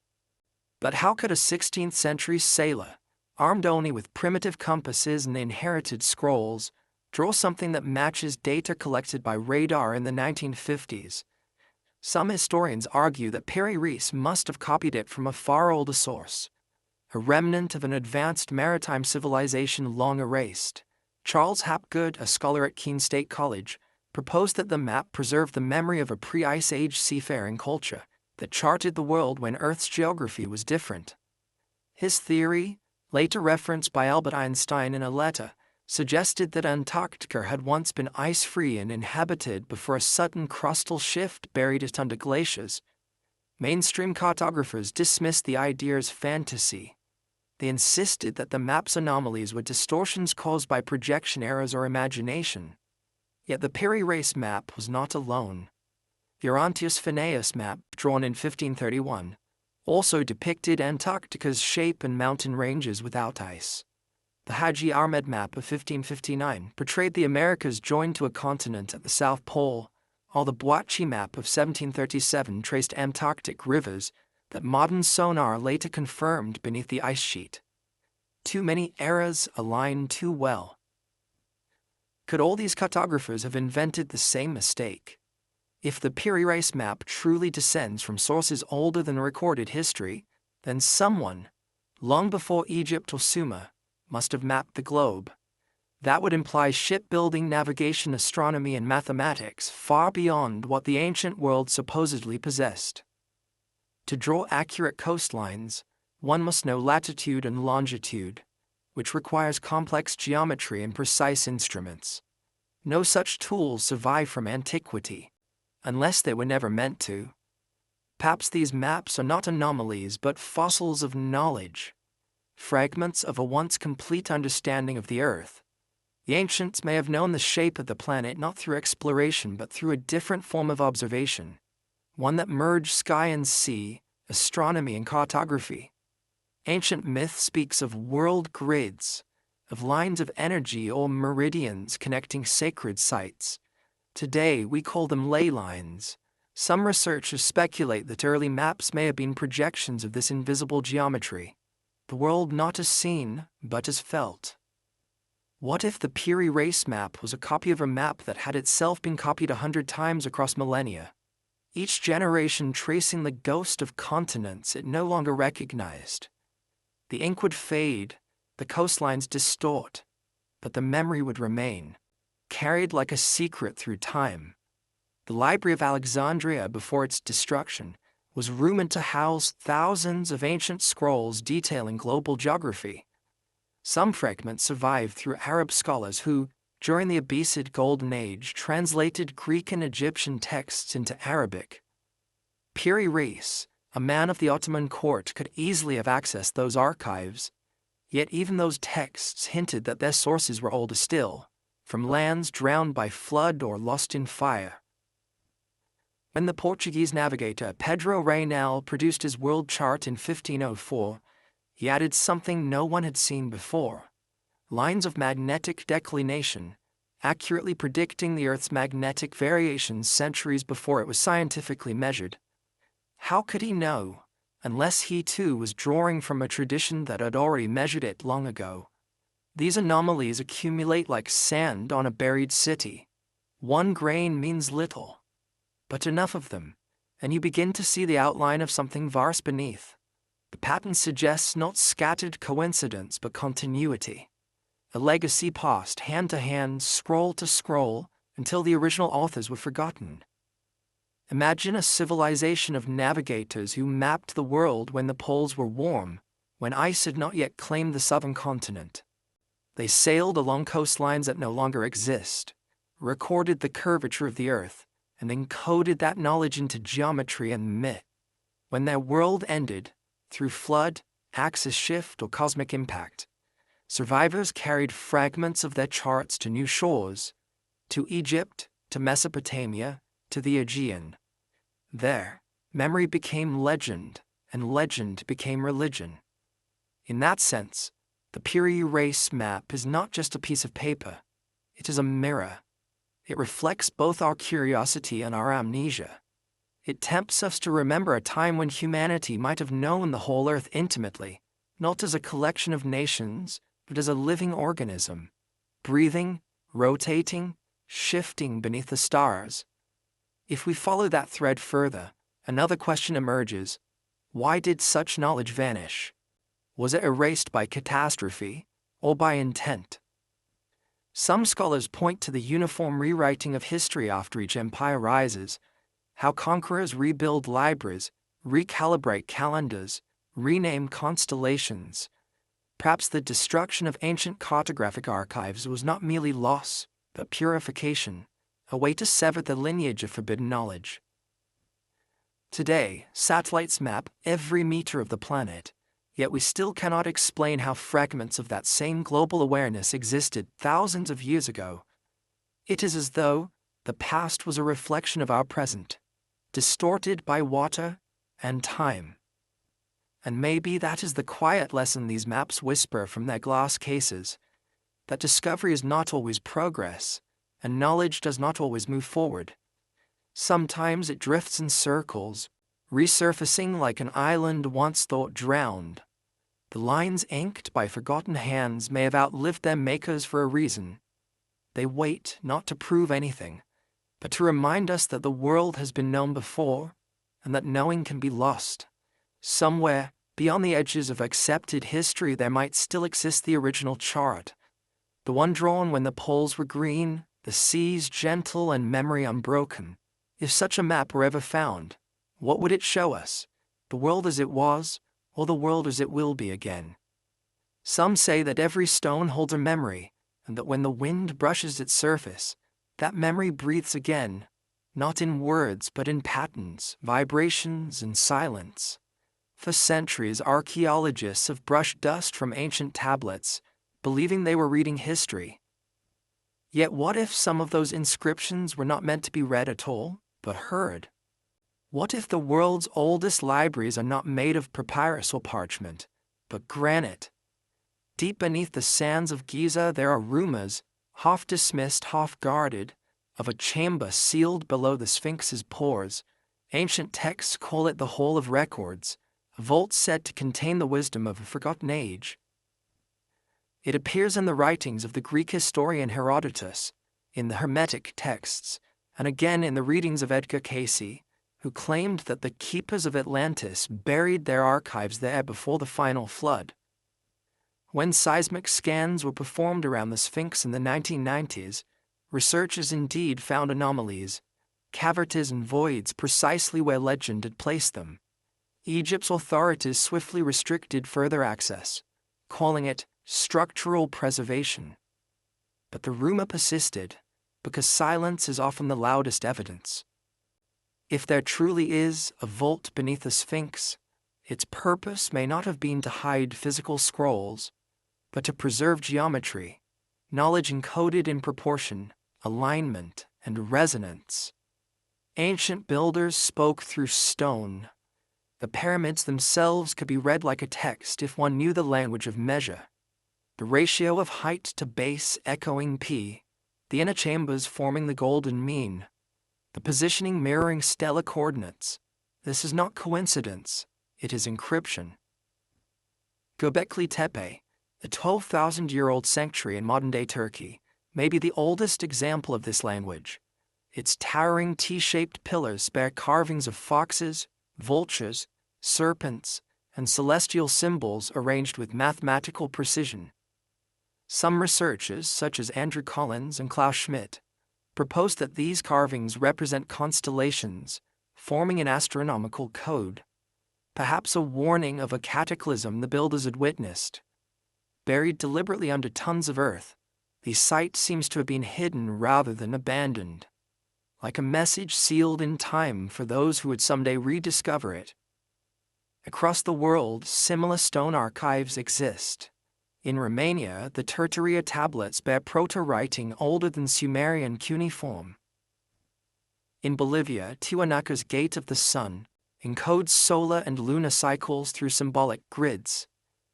But how could a 16th-century sailor, armed only with primitive compasses and inherited scrolls, draw something that matches data collected by radar in the 1950s? Some historians argue that Piri Reis must have copied it from a far older source, a remnant of an advanced maritime civilization long erased. Charles Hapgood, a scholar at Keene State College, proposed that the map preserve the memory of a pre-Ice Age seafaring culture that charted the world when Earth's geography was different. His theory, later referenced by Albert Einstein in a letter, suggested that Antarctica had once been ice-free and inhabited before a sudden crustal shift buried it under glaciers. Mainstream cartographers dismissed the idea as fantasy. They insisted that the map's anomalies were distortions caused by projection errors or imagination. Yet the Piri Reis map was not alone. The Orontius Phineus map, drawn in 1531, also depicted Antarctica's shape and mountain ranges without ice. The Haji Ahmed map of 1559 portrayed the Americas joined to a continent at the South Pole, while the Boachi map of 1737 traced Antarctic rivers that modern sonar later confirmed beneath the ice sheet. Too many eras align too well. Could all these cartographers have invented the same mistake? If the Piri Reis map truly descends from sources older than recorded history, then someone, long before Egypt or Sumer, must have mapped the globe. That would imply shipbuilding, navigation, astronomy, and mathematics far beyond what the ancient world supposedly possessed. To draw accurate coastlines, one must know latitude and longitude, which requires complex geometry and precise instruments. No such tools survive from antiquity, unless they were never meant to. Perhaps these maps are not anomalies but fossils of knowledge, fragments of a once complete understanding of the Earth. The ancients may have known the shape of the planet not through exploration but through a different form of observation, one that merged sky and sea, astronomy and cartography. Ancient myth speaks of world grids, of lines of energy or meridians connecting sacred sites. Today, we call them ley lines. Some researchers speculate that early maps may have been projections of this invisible geometry, the world not as seen, but as felt. What if the Piri race map was a copy of a map that had itself been copied 100 times across millennia, each generation tracing the ghost of continents it no longer recognized? The ink would fade, the coastlines distort, but the memory would remain, carried like a secret through time. The Library of Alexandria, before its destruction, was rumored to house thousands of ancient scrolls detailing global geography. Some fragments survive through Arab scholars who, during the Abbasid Golden Age, translated Greek and Egyptian texts into Arabic. Piri Reis, a man of the Ottoman court, could easily have accessed those archives, yet even those texts hinted that their sources were older still, from lands drowned by flood or lost in fire. When the Portuguese navigator Pedro Reynal produced his world chart in 1504, he added something no one had seen before: lines of magnetic declination, accurately predicting the Earth's magnetic variations centuries before it was scientifically measured. How could he know, unless he too was drawing from a tradition that had already measured it long ago? These anomalies accumulate like sand on a buried city. One grain means little, but enough of them, and you begin to see the outline of something vast beneath. The pattern suggests not scattered coincidence but continuity, a legacy passed hand to hand, scroll to scroll, until the original authors were forgotten. Imagine a civilization of navigators who mapped the world when the poles were warm, when ice had not yet claimed the southern continent. They sailed along coastlines that no longer exist, recorded the curvature of the Earth, and encoded that knowledge into geometry and myth. When their world ended, through flood, axis shift, or cosmic impact, survivors carried fragments of their charts to new shores, to Egypt, to Mesopotamia, to the Aegean. There, memory became legend, and legend became religion. In that sense, the Piri race map is not just a piece of paper, it is a mirror. It reflects both our curiosity and our amnesia. It tempts us to remember a time when humanity might have known the whole Earth intimately, not as a collection of nations, but as a living organism, breathing, rotating, shifting beneath the stars. If we follow that thread further, another question emerges: why did such knowledge vanish? Was it erased by catastrophe, or by intent? Some scholars point to the uniform rewriting of history after each empire rises, how conquerors rebuild libraries, recalibrate calendars, rename constellations. Perhaps the destruction of ancient cartographic archives was not merely loss, but purification, a way to sever the lineage of forbidden knowledge. Today, satellites map every meter of the planet, yet we still cannot explain how fragments of that same global awareness existed thousands of years ago. It is as though the past was a reflection of our present, distorted by water and time. And maybe that is the quiet lesson these maps whisper from their glass cases, that discovery is not always progress, and knowledge does not always move forward. Sometimes it drifts in circles, resurfacing like an island once thought drowned. The lines inked by forgotten hands may have outlived their makers for a reason. They wait not to prove anything, but to remind us that the world has been known before, and that knowing can be lost. Somewhere, beyond the edges of accepted history, there might still exist the original chart, the one drawn when the poles were green, the seas gentle, and memory unbroken. If such a map were ever found, what would it show us? The world as it was, or the world as it will be again? Some say that every stone holds a memory, and that when the wind brushes its surface, that memory breathes again, not in words but in patterns, vibrations, and silence. For centuries, archaeologists have brushed dust from ancient tablets, believing they were reading history. Yet what if some of those inscriptions were not meant to be read at all, but heard? What if the world's oldest libraries are not made of papyrus or parchment, but granite? Deep beneath the sands of Giza there are rumors, half dismissed, half guarded, of a chamber sealed below the Sphinx's pores. Ancient texts call it the Hall of Records, a vault said to contain the wisdom of a forgotten age. It appears in the writings of the Greek historian Herodotus, in the Hermetic texts, and again in the readings of Edgar Cayce, who claimed that the keepers of Atlantis buried their archives there before the final flood. When seismic scans were performed around the Sphinx in the 1990s, researchers indeed found anomalies, cavities and voids precisely where legend had placed them. Egypt's authorities swiftly restricted further access, calling it structural preservation. But the rumor persisted, because silence is often the loudest evidence. If there truly is a vault beneath the Sphinx, its purpose may not have been to hide physical scrolls, but to preserve geometry, knowledge encoded in proportion, alignment, and resonance. Ancient builders spoke through stone. The pyramids themselves could be read like a text if one knew the language of measure. The ratio of height to base echoing P, the inner chambers forming the golden mean, the positioning mirroring stellar coordinates. This is not coincidence, it is encryption. Göbekli Tepe, a 12,000-year-old sanctuary in modern-day Turkey, may be the oldest example of this language. Its towering T-shaped pillars bear carvings of foxes, vultures, serpents, and celestial symbols arranged with mathematical precision. Some researchers, such as Andrew Collins and Klaus Schmidt, propose that these carvings represent constellations, forming an astronomical code, perhaps a warning of a cataclysm the builders had witnessed. Buried deliberately under tons of earth, the site seems to have been hidden rather than abandoned, like a message sealed in time for those who would someday rediscover it. Across the world, similar stone archives exist. In Romania, the Tertaria tablets bear proto-writing older than Sumerian cuneiform. In Bolivia, Tiwanaku's Gate of the Sun encodes solar and lunar cycles through symbolic grids.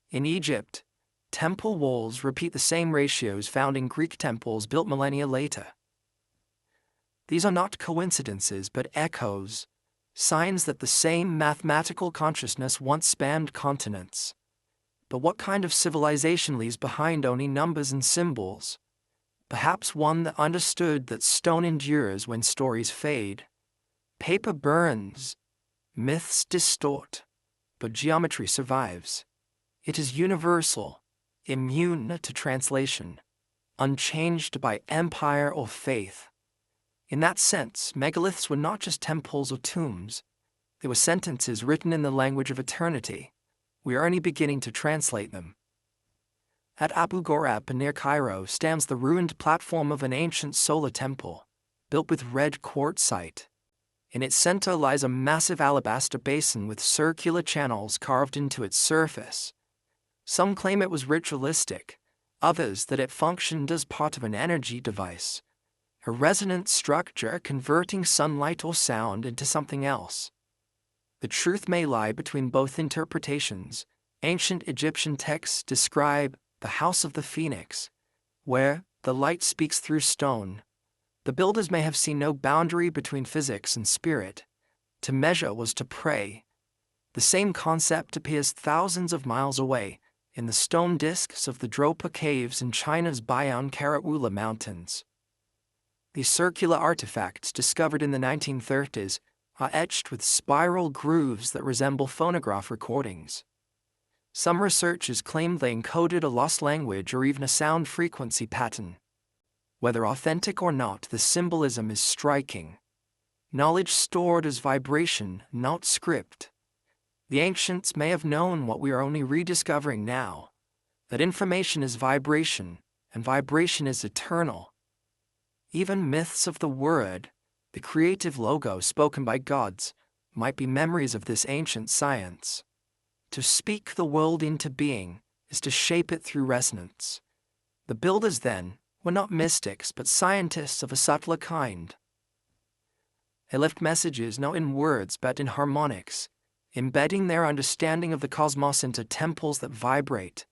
In Egypt, temple walls repeat the same ratios found in Greek temples built millennia later. These are not coincidences but echoes, signs that the same mathematical consciousness once spanned continents. But what kind of civilization leaves behind only numbers and symbols? Perhaps one that understood that stone endures when stories fade. Paper burns, myths distort, but geometry survives. It is universal, immune to translation, unchanged by empire or faith. In that sense, megaliths were not just temples or tombs. They were sentences written in the language of eternity. We are only beginning to translate them. At Abu Ghorab near Cairo stands the ruined platform of an ancient solar temple, built with red quartzite. In its center lies a massive alabaster basin with circular channels carved into its surface. Some claim it was ritualistic, others that it functioned as part of an energy device, a resonant structure converting sunlight or sound into something else. The truth may lie between both interpretations. Ancient Egyptian texts describe the House of the Phoenix, where the light speaks through stone. The builders may have seen no boundary between physics and spirit. To measure was to pray. The same concept appears thousands of miles away in the stone discs of the Dropa caves in China's Bayan Karaula Mountains. These circular artifacts, discovered in the 1930s, are etched with spiral grooves that resemble phonograph recordings. Some researchers claim they encoded a lost language or even a sound frequency pattern. Whether authentic or not, the symbolism is striking. Knowledge stored as vibration, not script. The ancients may have known what we are only rediscovering now, that information is vibration, and vibration is eternal. Even myths of the word, the creative logo spoken by gods, might be memories of this ancient science. To speak the world into being is to shape it through resonance. The builders then, were not mystics but scientists of a subtler kind. They left messages not in words but in harmonics, embedding their understanding of the cosmos into temples that vibrate,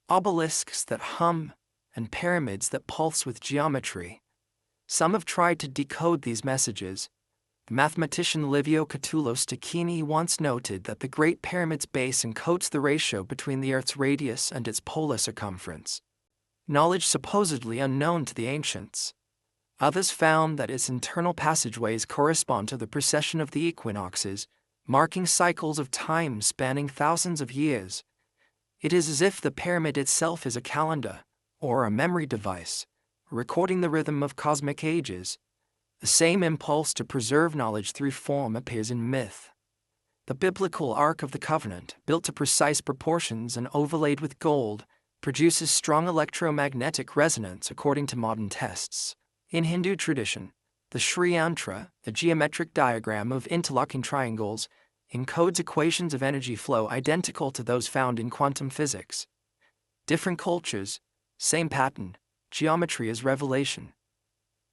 obelisks that hum, and pyramids that pulse with geometry. Some have tried to decode these messages. The mathematician Livio Catulo Stacchini once noted that the Great Pyramid's base encodes the ratio between the Earth's radius and its polar circumference, knowledge supposedly unknown to the ancients. Others found that its internal passageways correspond to the precession of the equinoxes, marking cycles of time spanning thousands of years. It is as if the pyramid itself is a calendar, or a memory device, recording the rhythm of cosmic ages. The same impulse to preserve knowledge through form appears in myth. The biblical Ark of the Covenant, built to precise proportions and overlaid with gold, produces strong electromagnetic resonance according to modern tests. In Hindu tradition, the Sri Yantra, a geometric diagram of interlocking triangles, encodes equations of energy flow identical to those found in quantum physics. Different cultures, same pattern, geometry is revelation.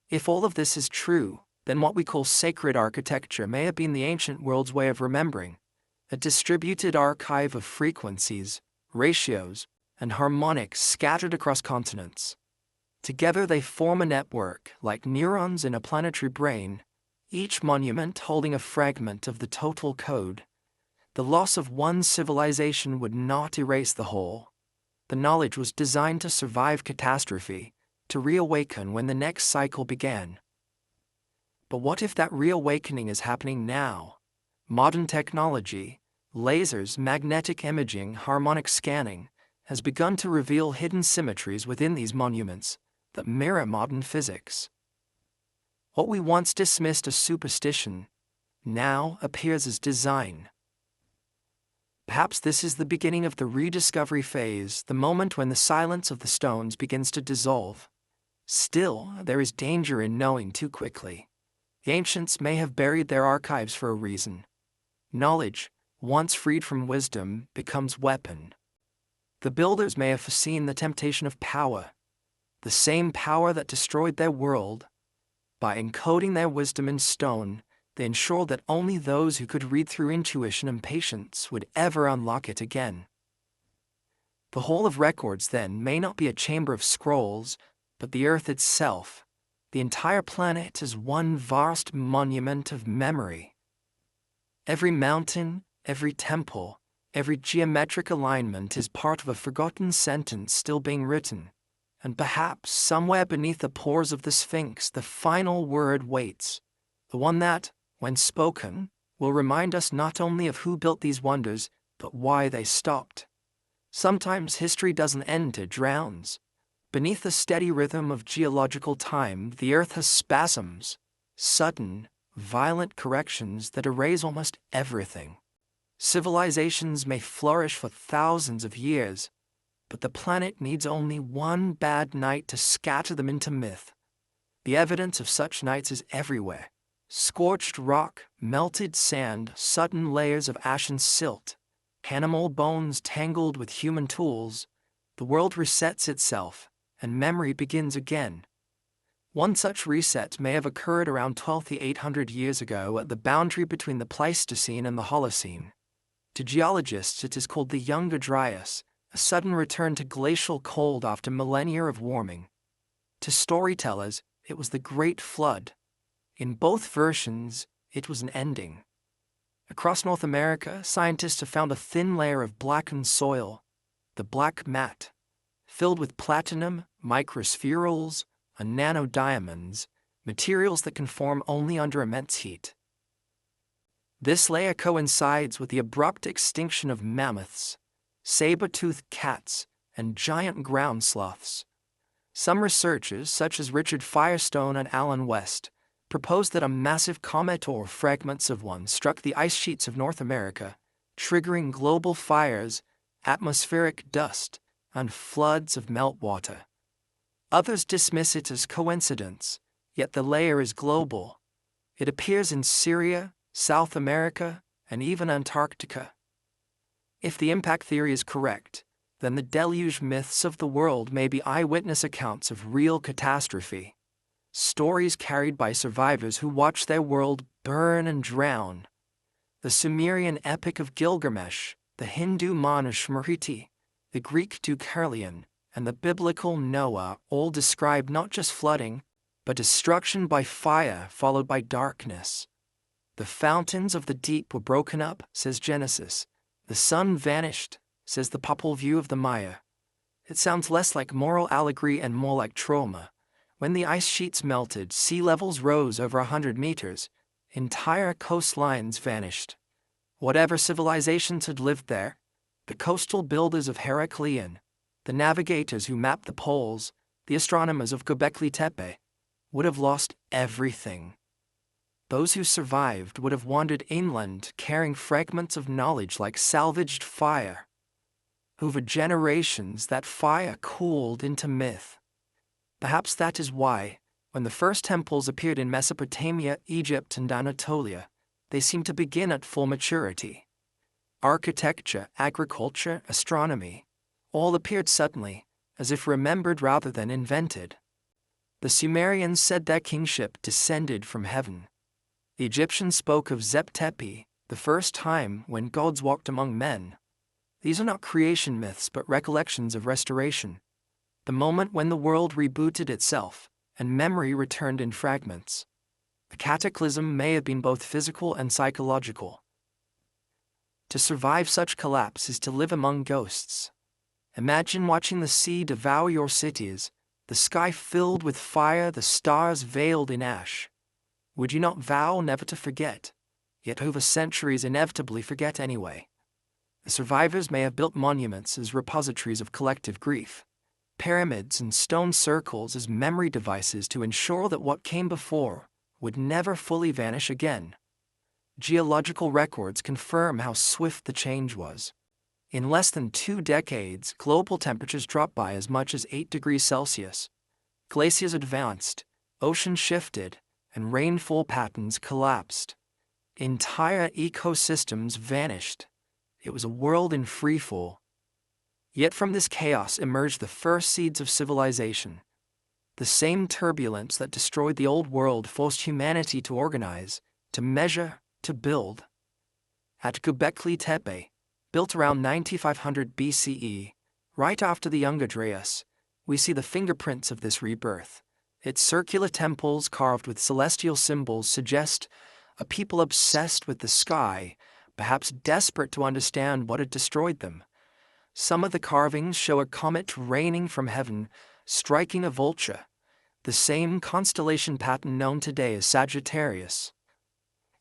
If all of this is true, then what we call sacred architecture may have been the ancient world's way of remembering, a distributed archive of frequencies, ratios, and harmonics scattered across continents. Together they form a network, like neurons in a planetary brain, each monument holding a fragment of the total code. The loss of one civilization would not erase the whole. The knowledge was designed to survive catastrophe, to reawaken when the next cycle began. But what if that reawakening is happening now? Modern technology, lasers, magnetic imaging, harmonic scanning, has begun to reveal hidden symmetries within these monuments that mirror modern physics. What we once dismissed as superstition now appears as design. Perhaps this is the beginning of the rediscovery phase, the moment when the silence of the stones begins to dissolve. Still, there is danger in knowing too quickly. The ancients may have buried their archives for a reason. Knowledge, once freed from wisdom, becomes weapon. The builders may have foreseen the temptation of power, the same power that destroyed their world. By encoding their wisdom in stone, they ensured that only those who could read through intuition and patience would ever unlock it again. The whole of records, then, may not be a chamber of scrolls, but the earth itself. The entire planet is one vast monument of memory. Every mountain, every temple, every geometric alignment is part of a forgotten sentence still being written. And perhaps somewhere beneath the pores of the Sphinx, the final word waits, the one that, when spoken, will remind us not only of who built these wonders, but why they stopped. Sometimes history doesn't end, it drowns. Beneath the steady rhythm of geological time, the earth has spasms, sudden, violent corrections that erase almost everything. Civilizations may flourish for thousands of years, but the planet needs only one bad night to scatter them into myth. The evidence of such nights is everywhere. Scorched rock, melted sand, sudden layers of ashen silt, animal bones tangled with human tools. The world resets itself, and memory begins again. One such reset may have occurred around 12,800 years ago at the boundary between the Pleistocene and the Holocene. To geologists, it is called the Young Dryas, a sudden return to glacial cold after millennia of warming. To storytellers, it was the Great Flood. In both versions, it was an ending. Across North America, scientists have found a thin layer of blackened soil, the black mat, filled with platinum, microspherules, and nanodiamonds, materials that can form only under immense heat. This layer coincides with the abrupt extinction of mammoths, saber-toothed cats, and giant ground sloths. Some researchers, such as Richard Firestone and Alan West, propose that a massive comet or fragments of one struck the ice sheets of North America, triggering global fires, atmospheric dust, and floods of meltwater. Others dismiss it as coincidence, yet the layer is global. It appears in Syria, South America, and even Antarctica. If the impact theory is correct, then the deluge myths of the world may be eyewitness accounts of real catastrophe. Stories carried by survivors who watched their world burn and drown. The Sumerian epic of Gilgamesh, the Hindu Manusmriti, the Greek Deucalion, and the biblical Noah all describe not just flooding, but destruction by fire followed by darkness. The fountains of the deep were broken up, says Genesis. The sun vanished, says the Popol Vuh of the Maya. It sounds less like moral allegory and more like trauma. When the ice sheets melted, sea levels rose over 100 meters. Entire coastlines vanished. Whatever civilizations had lived there, the coastal builders of Heracleion, the navigators who mapped the poles, the astronomers of Göbekli Tepe, would have lost everything. Those who survived would have wandered inland carrying fragments of knowledge like salvaged fire. Over generations, that fire cooled into myth. Perhaps that is why, when the first temples appeared in Mesopotamia, Egypt, and Anatolia, they seemed to begin at full maturity. Architecture, agriculture, astronomy, all appeared suddenly, as if remembered rather than invented. The Sumerians said their kingship descended from heaven. The Egyptians spoke of Zep-Tepi, the first time when gods walked among men. These are not creation myths but recollections of restoration. The moment when the world rebooted itself, and memory returned in fragments. The cataclysm may have been both physical and psychological. To survive such collapse is to live among ghosts. Imagine watching the sea devour your cities, the sky filled with fire, the stars veiled in ash. Would you not vow never to forget, yet over centuries inevitably forget anyway? The survivors may have built monuments as repositories of collective grief, pyramids and stone circles as memory devices to ensure that what came before would never fully vanish again. Geological records confirm how swift the change was. In less than 2 decades, global temperatures dropped by as much as 8 degrees Celsius. Glaciers advanced, oceans shifted, and rainfall patterns collapsed. Entire ecosystems vanished. It was a world in freefall. Yet from this chaos emerged the first seeds of civilization. The same turbulence that destroyed the old world forced humanity to organize, to measure, to build. At Göbekli Tepe, built around 9500 BCE, right after the Younger Dryas, we see the fingerprints of this rebirth. Its circular temples carved with celestial symbols suggest a people obsessed with the sky, perhaps desperate to understand what had destroyed them. Some of the carvings show a comet raining from heaven, striking a vulture, the same constellation pattern known today as Sagittarius.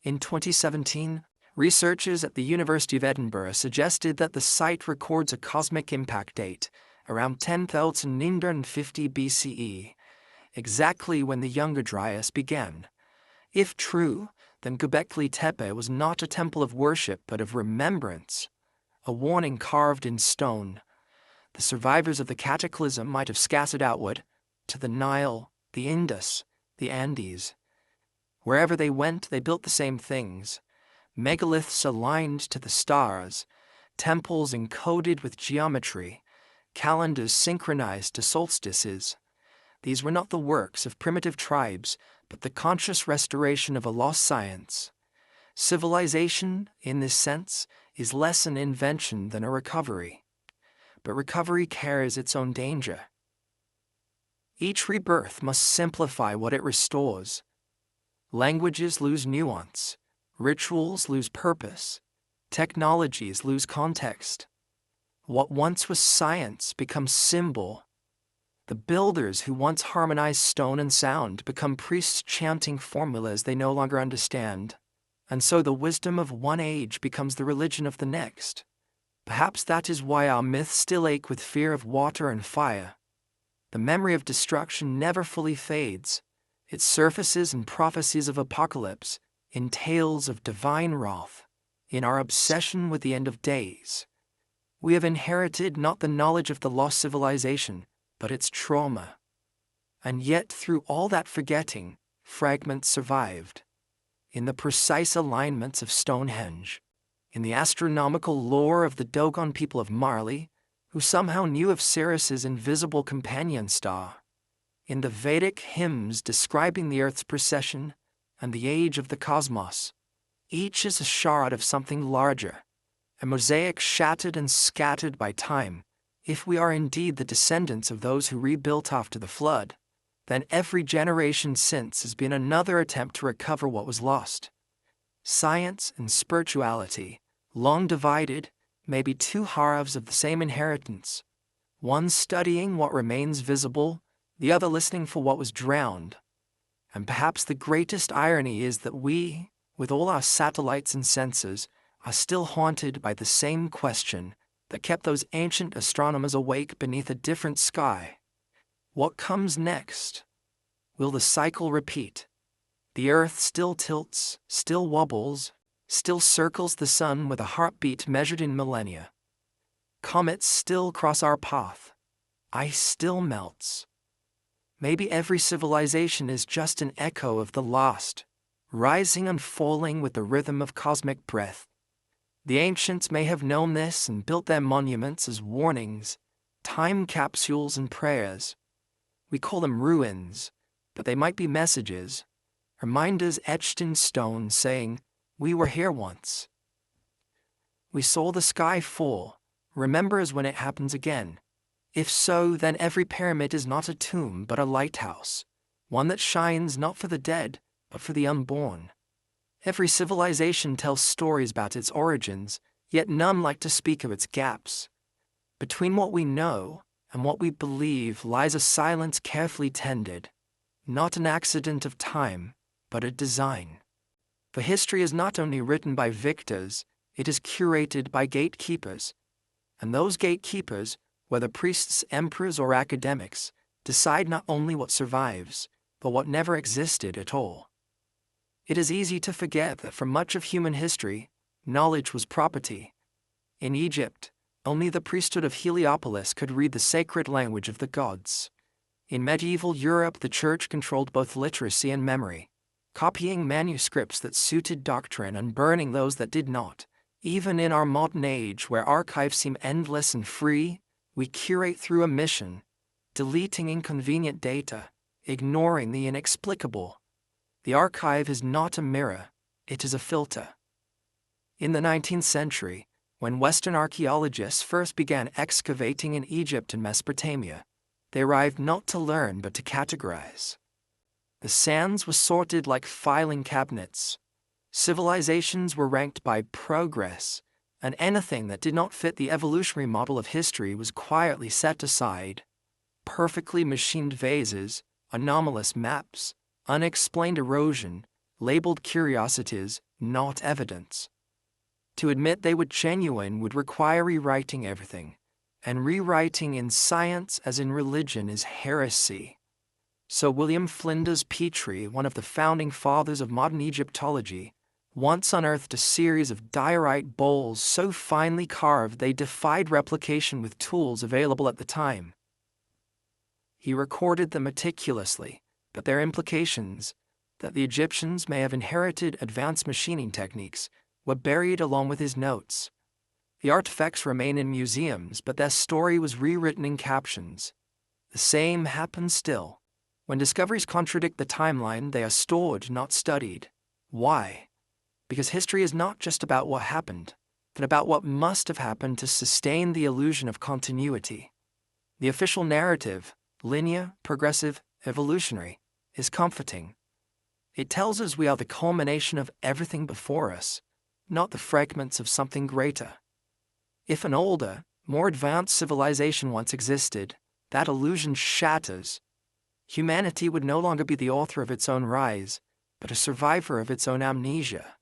In 2017, researchers at the University of Edinburgh suggested that the site records a cosmic impact date, around 10,950 BCE, exactly when the Younger Dryas began. If true, then Göbekli Tepe was not a temple of worship but of remembrance, a warning carved in stone. The survivors of the cataclysm might have scattered outward, to the Nile, the Indus, the Andes. Wherever they went, they built the same things. Megaliths aligned to the stars, temples encoded with geometry, calendars synchronized to solstices. These were not the works of primitive tribes, but the conscious restoration of a lost science. Civilization, in this sense, is less an invention than a recovery. But recovery carries its own danger. Each rebirth must simplify what it restores. Languages lose nuance, rituals lose purpose, technologies lose context. What once was science becomes symbol. The builders who once harmonized stone and sound become priests chanting formulas they no longer understand. And so the wisdom of one age becomes the religion of the next. Perhaps that is why our myths still ache with fear of water and fire. The memory of destruction never fully fades. It surfaces in prophecies of apocalypse, in tales of divine wrath, in our obsession with the end of days. We have inherited not the knowledge of the lost civilization, but its trauma. And yet, through all that forgetting, fragments survived. In the precise alignments of Stonehenge, in the astronomical lore of the Dogon people of Marley, who somehow knew of Sirius's invisible companion star. In the Vedic hymns describing the Earth's precession and the age of the cosmos, each is a shard of something larger, a mosaic shattered and scattered by time. If we are indeed the descendants of those who rebuilt after the flood, then every generation since has been another attempt to recover what was lost. Science and spirituality, long divided, may be two halves of the same inheritance, one studying what remains visible, the other listening for what was drowned. And perhaps the greatest irony is that we, with all our satellites and sensors, are still haunted by the same question that kept those ancient astronomers awake beneath a different sky. What comes next? Will the cycle repeat? The Earth still tilts, still wobbles, still circles the sun with a heartbeat measured in millennia. Comets still cross our path. Ice still melts. Maybe every civilization is just an echo of the last, rising and falling with the rhythm of cosmic breath. The ancients may have known this and built their monuments as warnings, time capsules and prayers. We call them ruins, but they might be messages, reminders etched in stone saying, "We were here once. We saw the sky fall. Remember us when it happens again." If so, then every pyramid is not a tomb but a lighthouse, one that shines not for the dead, but for the unborn. Every civilization tells stories about its origins, yet none like to speak of its gaps. Between what we know and what we believe lies a silence carefully tended, not an accident of time, but a design. For history is not only written by victors, it is curated by gatekeepers. And those gatekeepers, whether priests, emperors, or academics, decide not only what survives, but what never existed at all. It is easy to forget that for much of human history, knowledge was property. In Egypt, only the priesthood of Heliopolis could read the sacred language of the gods. In medieval Europe, the church controlled both literacy and memory, copying manuscripts that suited doctrine and burning those that did not. Even in our modern age, where archives seem endless and free, we curate through a mission, deleting inconvenient data, ignoring the inexplicable. The archive is not a mirror, it is a filter. In the 19th century, when Western archaeologists first began excavating in Egypt and Mesopotamia, they arrived not to learn but to categorize. The sands were sorted like filing cabinets. Civilizations were ranked by progress, and anything that did not fit the evolutionary model of history was quietly set aside. Perfectly machined vases, anomalous maps, unexplained erosion, labeled curiosities, not evidence. To admit they were genuine would require rewriting everything, and rewriting in science as in religion is heresy. So William Flinders Petrie, one of the founding fathers of modern Egyptology, once unearthed a series of diorite bowls so finely carved they defied replication with tools available at the time. He recorded them meticulously, but their implications, that the Egyptians may have inherited advanced machining techniques, were buried along with his notes. The artifacts remain in museums, but their story was rewritten in captions. The same happens still. When discoveries contradict the timeline, they are stored, not studied. Why? Because history is not just about what happened, but about what must have happened to sustain the illusion of continuity. The official narrative, linear, progressive, evolutionary, is comforting. It tells us we are the culmination of everything before us, not the fragments of something greater. If an older, more advanced civilization once existed, that illusion shatters. Humanity would no longer be the author of its own rise, but a survivor of its own amnesia.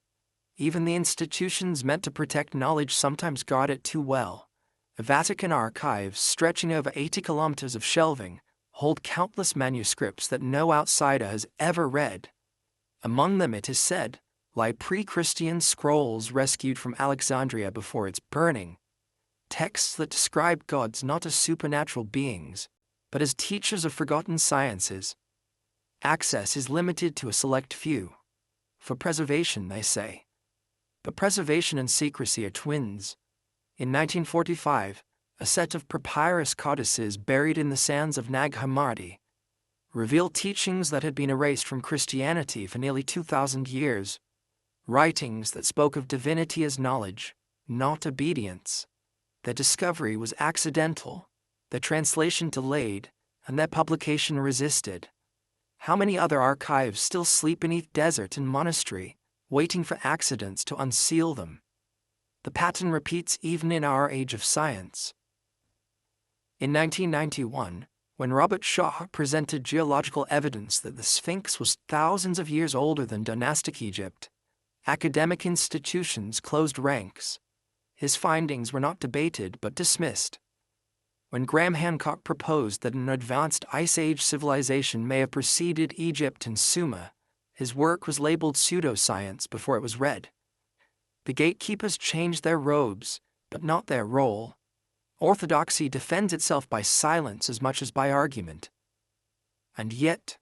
Even the institutions meant to protect knowledge sometimes guard it too well. The Vatican archives, stretching over 80 kilometers of shelving, hold countless manuscripts that no outsider has ever read. Among them, it is said, lie pre-Christian scrolls rescued from Alexandria before its burning, texts that describe gods not as supernatural beings, but as teachers of forgotten sciences. Access is limited to a select few. For preservation, they say. But preservation and secrecy are twins. In 1945, a set of papyrus codices buried in the sands of Nag Hammadi, reveal teachings that had been erased from Christianity for nearly 2,000 years, writings that spoke of divinity as knowledge, not obedience. Their discovery was accidental, their translation delayed, and their publication resisted. How many other archives still sleep beneath desert and monastery, waiting for accidents to unseal them? The pattern repeats even in our age of science. In 1991, when Robert Shaw presented geological evidence that the Sphinx was thousands of years older than dynastic Egypt, academic institutions closed ranks. His findings were not debated but dismissed. When Graham Hancock proposed that an advanced Ice Age civilization may have preceded Egypt and Sumer, his work was labeled pseudoscience before it was read. The gatekeepers changed their robes, but not their role. Orthodoxy defends itself by silence as much as by argument. And yet,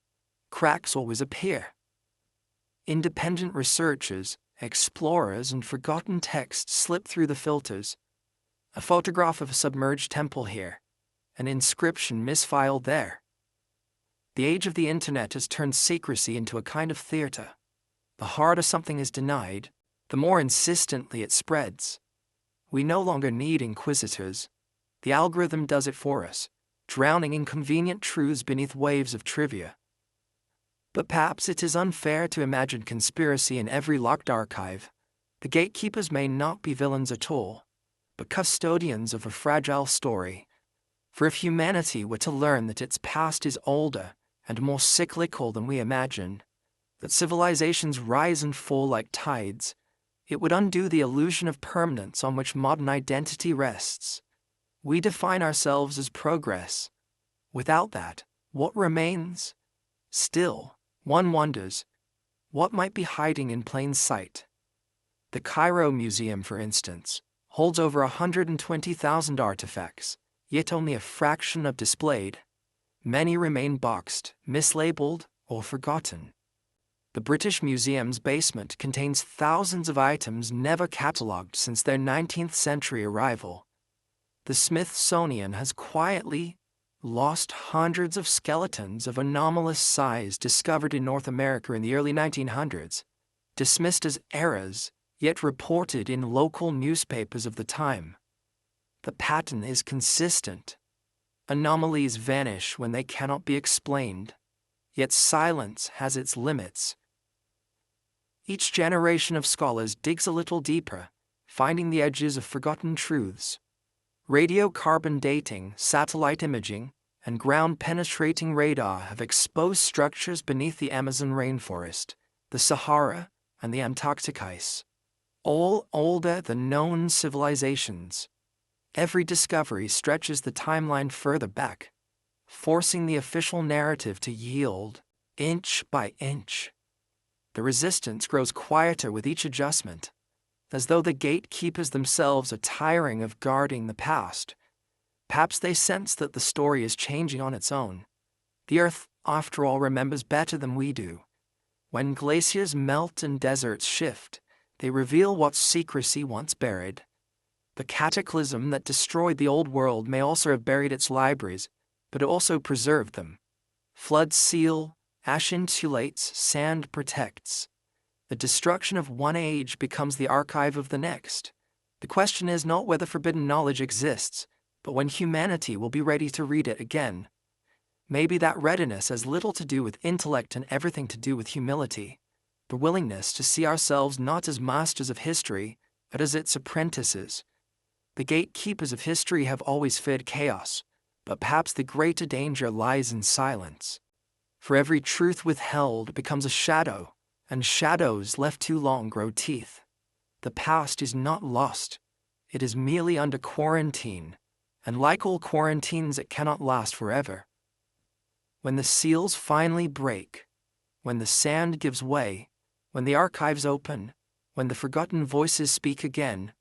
cracks always appear. Independent researchers, explorers, and forgotten texts slip through the filters. A photograph of a submerged temple here, an inscription misfiled there. The age of the internet has turned secrecy into a kind of theater. The harder something is denied, the more insistently it spreads. We no longer need inquisitors. The algorithm does it for us, drowning inconvenient truths beneath waves of trivia. But perhaps it is unfair to imagine conspiracy in every locked archive. The gatekeepers may not be villains at all, but custodians of a fragile story. For if humanity were to learn that its past is older and more cyclical than we imagine, that civilizations rise and fall like tides, it would undo the illusion of permanence on which modern identity rests. We define ourselves as progress. Without that, what remains? Still, one wonders, what might be hiding in plain sight? The Cairo Museum, for instance, holds over 120,000 artifacts, yet only a fraction are displayed. Many remain boxed, mislabeled, or forgotten. The British Museum's basement contains thousands of items never catalogued since their 19th century arrival. The Smithsonian has quietly lost hundreds of skeletons of anomalous size discovered in North America in the early 1900s, dismissed as errors, yet reported in local newspapers of the time. The pattern is consistent. Anomalies vanish when they cannot be explained, yet silence has its limits. Each generation of scholars digs a little deeper, finding the edges of forgotten truths. Radiocarbon dating, satellite imaging, and ground-penetrating radar have exposed structures beneath the Amazon rainforest, the Sahara, and the Antarctic ice, all older than known civilizations. Every discovery stretches the timeline further back, forcing the official narrative to yield, inch by inch. The resistance grows quieter with each adjustment, as though the gatekeepers themselves are tiring of guarding the past. Perhaps they sense that the story is changing on its own. The Earth, after all, remembers better than we do. When glaciers melt and deserts shift, they reveal what secrecy once buried. The cataclysm that destroyed the old world may also have buried its libraries, but it also preserved them. Floods seal, ash insulates, sand protects. The destruction of one age becomes the archive of the next. The question is not whether forbidden knowledge exists, but when humanity will be ready to read it again. Maybe that readiness has little to do with intellect and everything to do with humility, the willingness to see ourselves not as masters of history, but as its apprentices. The gatekeepers of history have always feared chaos, but perhaps the greater danger lies in silence. For every truth withheld becomes a shadow, and shadows left too long grow teeth. The past is not lost. It is merely under quarantine, and like all quarantines, it cannot last forever. When the seals finally break, when the sand gives way, when the archives open, when the forgotten voices speak again,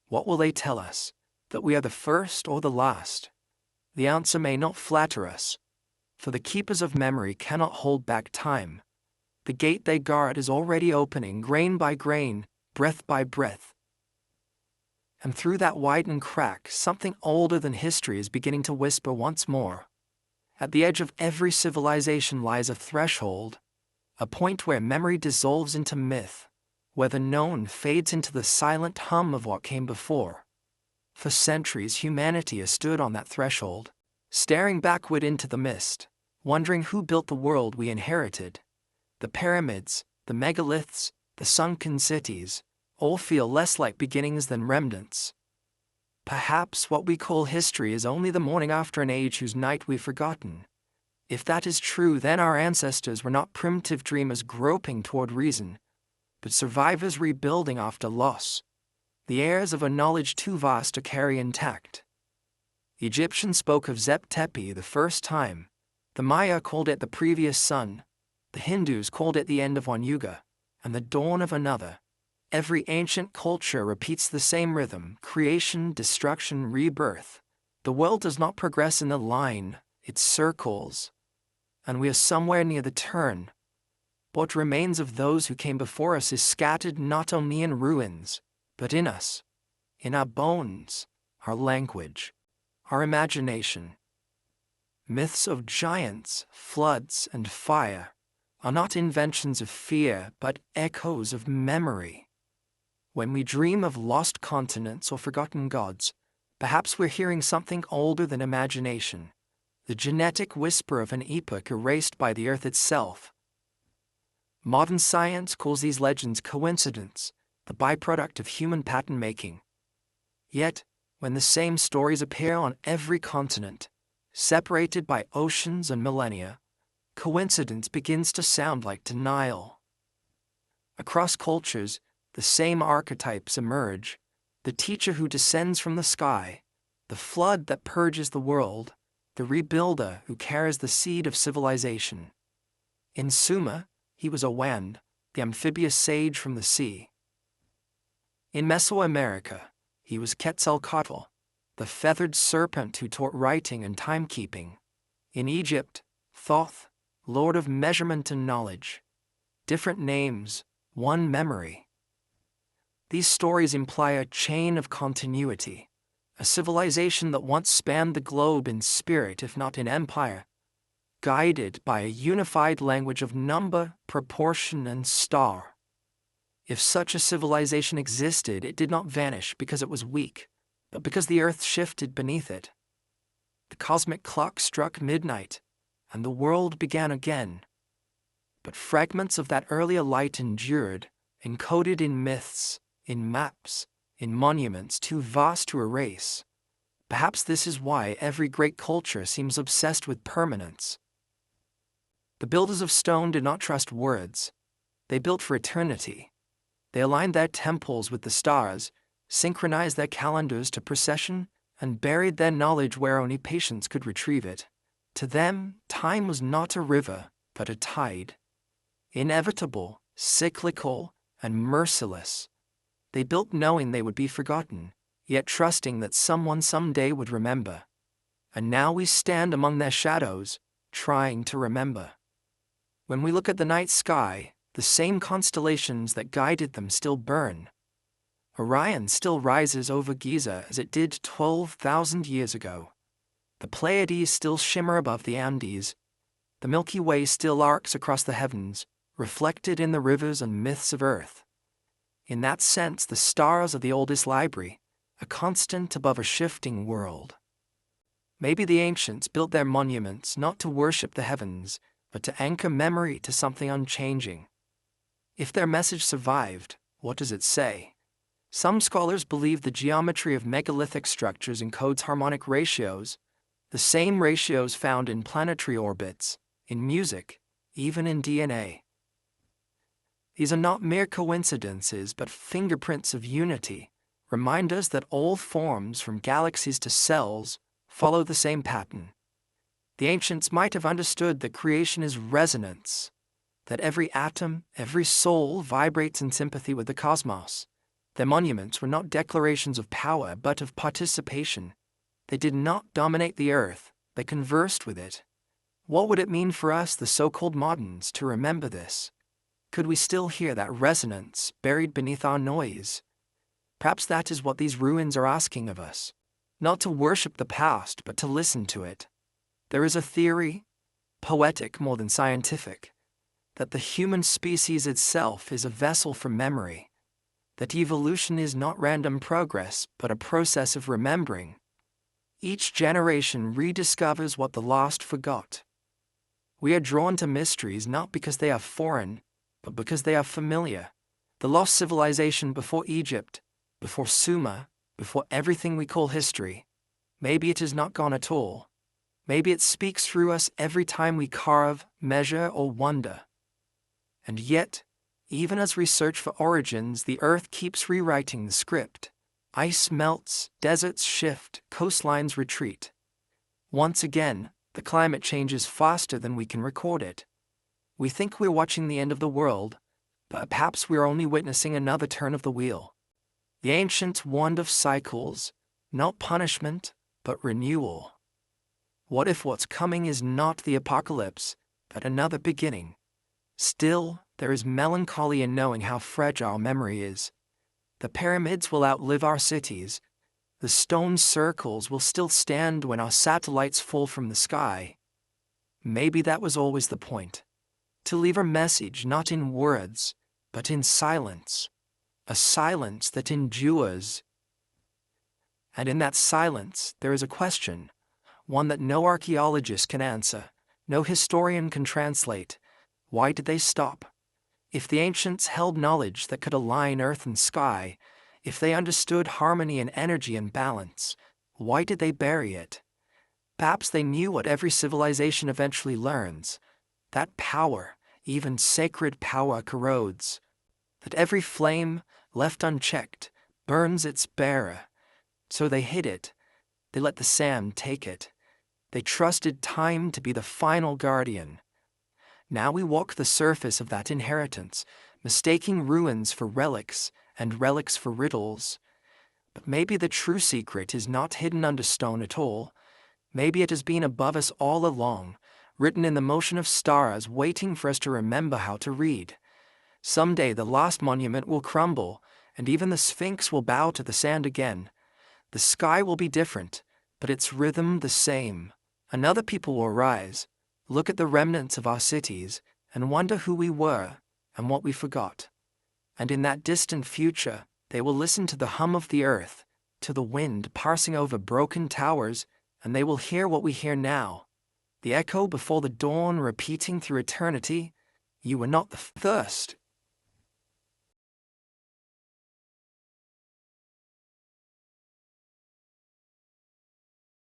what will they tell us? That we are the first or the last? The answer may not flatter us, for the keepers of memory cannot hold back time. The gate they guard is already opening, grain by grain, breath by breath. And through that widened crack, something older than history is beginning to whisper once more. At the edge of every civilization lies a threshold, a point where memory dissolves into myth, where the known fades into the silent hum of what came before. For centuries, humanity has stood on that threshold, staring backward into the mist, wondering who built the world we inherited. The pyramids, the megaliths, the sunken cities, all feel less like beginnings than remnants. Perhaps what we call history is only the morning after an age whose night we've forgotten. If that is true, then our ancestors were not primitive dreamers groping toward reason, but survivors rebuilding after loss, the heirs of a knowledge too vast to carry intact. The Egyptians spoke of Zep Tepi the first time, the Maya called it the previous sun, the Hindus called it the end of one yuga, and the dawn of another. Every ancient culture repeats the same rhythm: creation, destruction, rebirth. The world does not progress in a line, it circles. And we are somewhere near the turn. What remains of those who came before us is scattered not only in ruins, but in us, in our bones, our language, our imagination. Myths of giants, floods, and fire are not inventions of fear, but echoes of memory. When we dream of lost continents or forgotten gods, perhaps we're hearing something older than imagination, the genetic whisper of an epoch erased by the earth itself. Modern science calls these legends coincidence, the byproduct of human pattern making. Yet, when the same stories appear on every continent, separated by oceans and millennia, coincidence begins to sound like denial. Across cultures, the same archetypes emerge: the teacher who descends from the sky, the flood that purges the world, the rebuilder who carries the seed of civilization. In Sumer, he was a Wand, the amphibious sage from the sea. In Mesoamerica, he was Quetzalcoatl, the feathered serpent who taught writing and timekeeping. In Egypt, Thoth, lord of measurement and knowledge. Different names, one memory. These stories imply a chain of continuity, a civilization that once spanned the globe in spirit if not in empire, guided by a unified language of number, proportion, and star. If such a civilization existed, it did not vanish because it was weak, but because the earth shifted beneath it. The cosmic clock struck midnight, and the world began again. But fragments of that earlier light endured, encoded in myths, in maps, in monuments too vast to erase. Perhaps this is why every great culture seems obsessed with permanence. The builders of stone did not trust words. They built for eternity. They aligned their temples with the stars, synchronized their calendars to precession, and buried their knowledge where only patience could retrieve it. To them, time was not a river, but a tide. Inevitable, cyclical, and merciless. They built knowing they would be forgotten, yet trusting that someone someday would remember. And now we stand among their shadows, trying to remember. When we look at the night sky, the same constellations that guided them still burn. Orion still rises over Giza as it did 12,000 years ago. The Pleiades still shimmer above the Andes. The Milky Way still arcs across the heavens, reflected in the rivers and myths of Earth. In that sense, the stars are the oldest library, a constant above a shifting world. Maybe the ancients built their monuments not to worship the heavens, but to anchor memory to something unchanging. If their message survived, what does it say? Some scholars believe the geometry of megalithic structures encodes harmonic ratios, the same ratios found in planetary orbits, in music, even in DNA. These are not mere coincidences, but fingerprints of unity, remind us that all forms, from galaxies to cells, follow the same pattern. The ancients might have understood that creation is resonance, that every atom, every soul vibrates in sympathy with the cosmos. Their monuments were not declarations of power, but of participation. They did not dominate the earth, they conversed with it. What would it mean for us, the so-called moderns, to remember this? Could we still hear that resonance buried beneath our noise? Perhaps that is what these ruins are asking of us. Not to worship the past, but to listen to it. There is a theory, poetic more than scientific, that the human species itself is a vessel for memory, that evolution is not random progress, but a process of remembering. Each generation rediscovers what the last forgot. We are drawn to mysteries not because they are foreign, but because they are familiar. The lost civilization before Egypt, before Sumer, before everything we call history. Maybe it is not gone at all. Maybe it speaks through us every time we carve, measure, or wonder. And yet, even as we search for origins, the earth keeps rewriting the script. Ice melts, deserts shift, coastlines retreat. Once again, the climate changes faster than we can record it. We think we're watching the end of the world, but perhaps we're only witnessing another turn of the wheel. The ancients warned of cycles, not punishment, but renewal. What if what's coming is not the apocalypse, but another beginning? Still, there is melancholy in knowing how fragile memory is. The pyramids will outlive our cities. The stone circles will still stand when our satellites fall from the sky. Maybe that was always the point. To leave a message not in words, but in silence. A silence that endures. And in that silence, there is a question, one that no archaeologist can answer, no historian can translate. Why did they stop? If the ancients held knowledge that could align earth and sky, if they understood harmony and energy and balance, why did they bury it? Perhaps they knew what every civilization eventually learns, that power, even sacred power, corrodes, that every flame, left unchecked, burns its bearer. So they hid it. They let the sand take it. They trusted time to be the final guardian. Now we walk the surface of that inheritance, mistaking ruins for relics and relics for riddles. But maybe the true secret is not hidden under stone at all. Maybe it has been above us all along, written in the motion of stars, waiting for us to remember how to read. Someday the last monument will crumble, and even the Sphinx will bow to the sand again. The sky will be different, but its rhythm the same. Another people will rise, look at the remnants of our cities, and wonder who we were and what we forgot. And in that distant future, they will listen to the hum of the earth, to the wind passing over broken towers, and they will hear what we hear now. The echo before the dawn repeating through eternity, "You were not the first,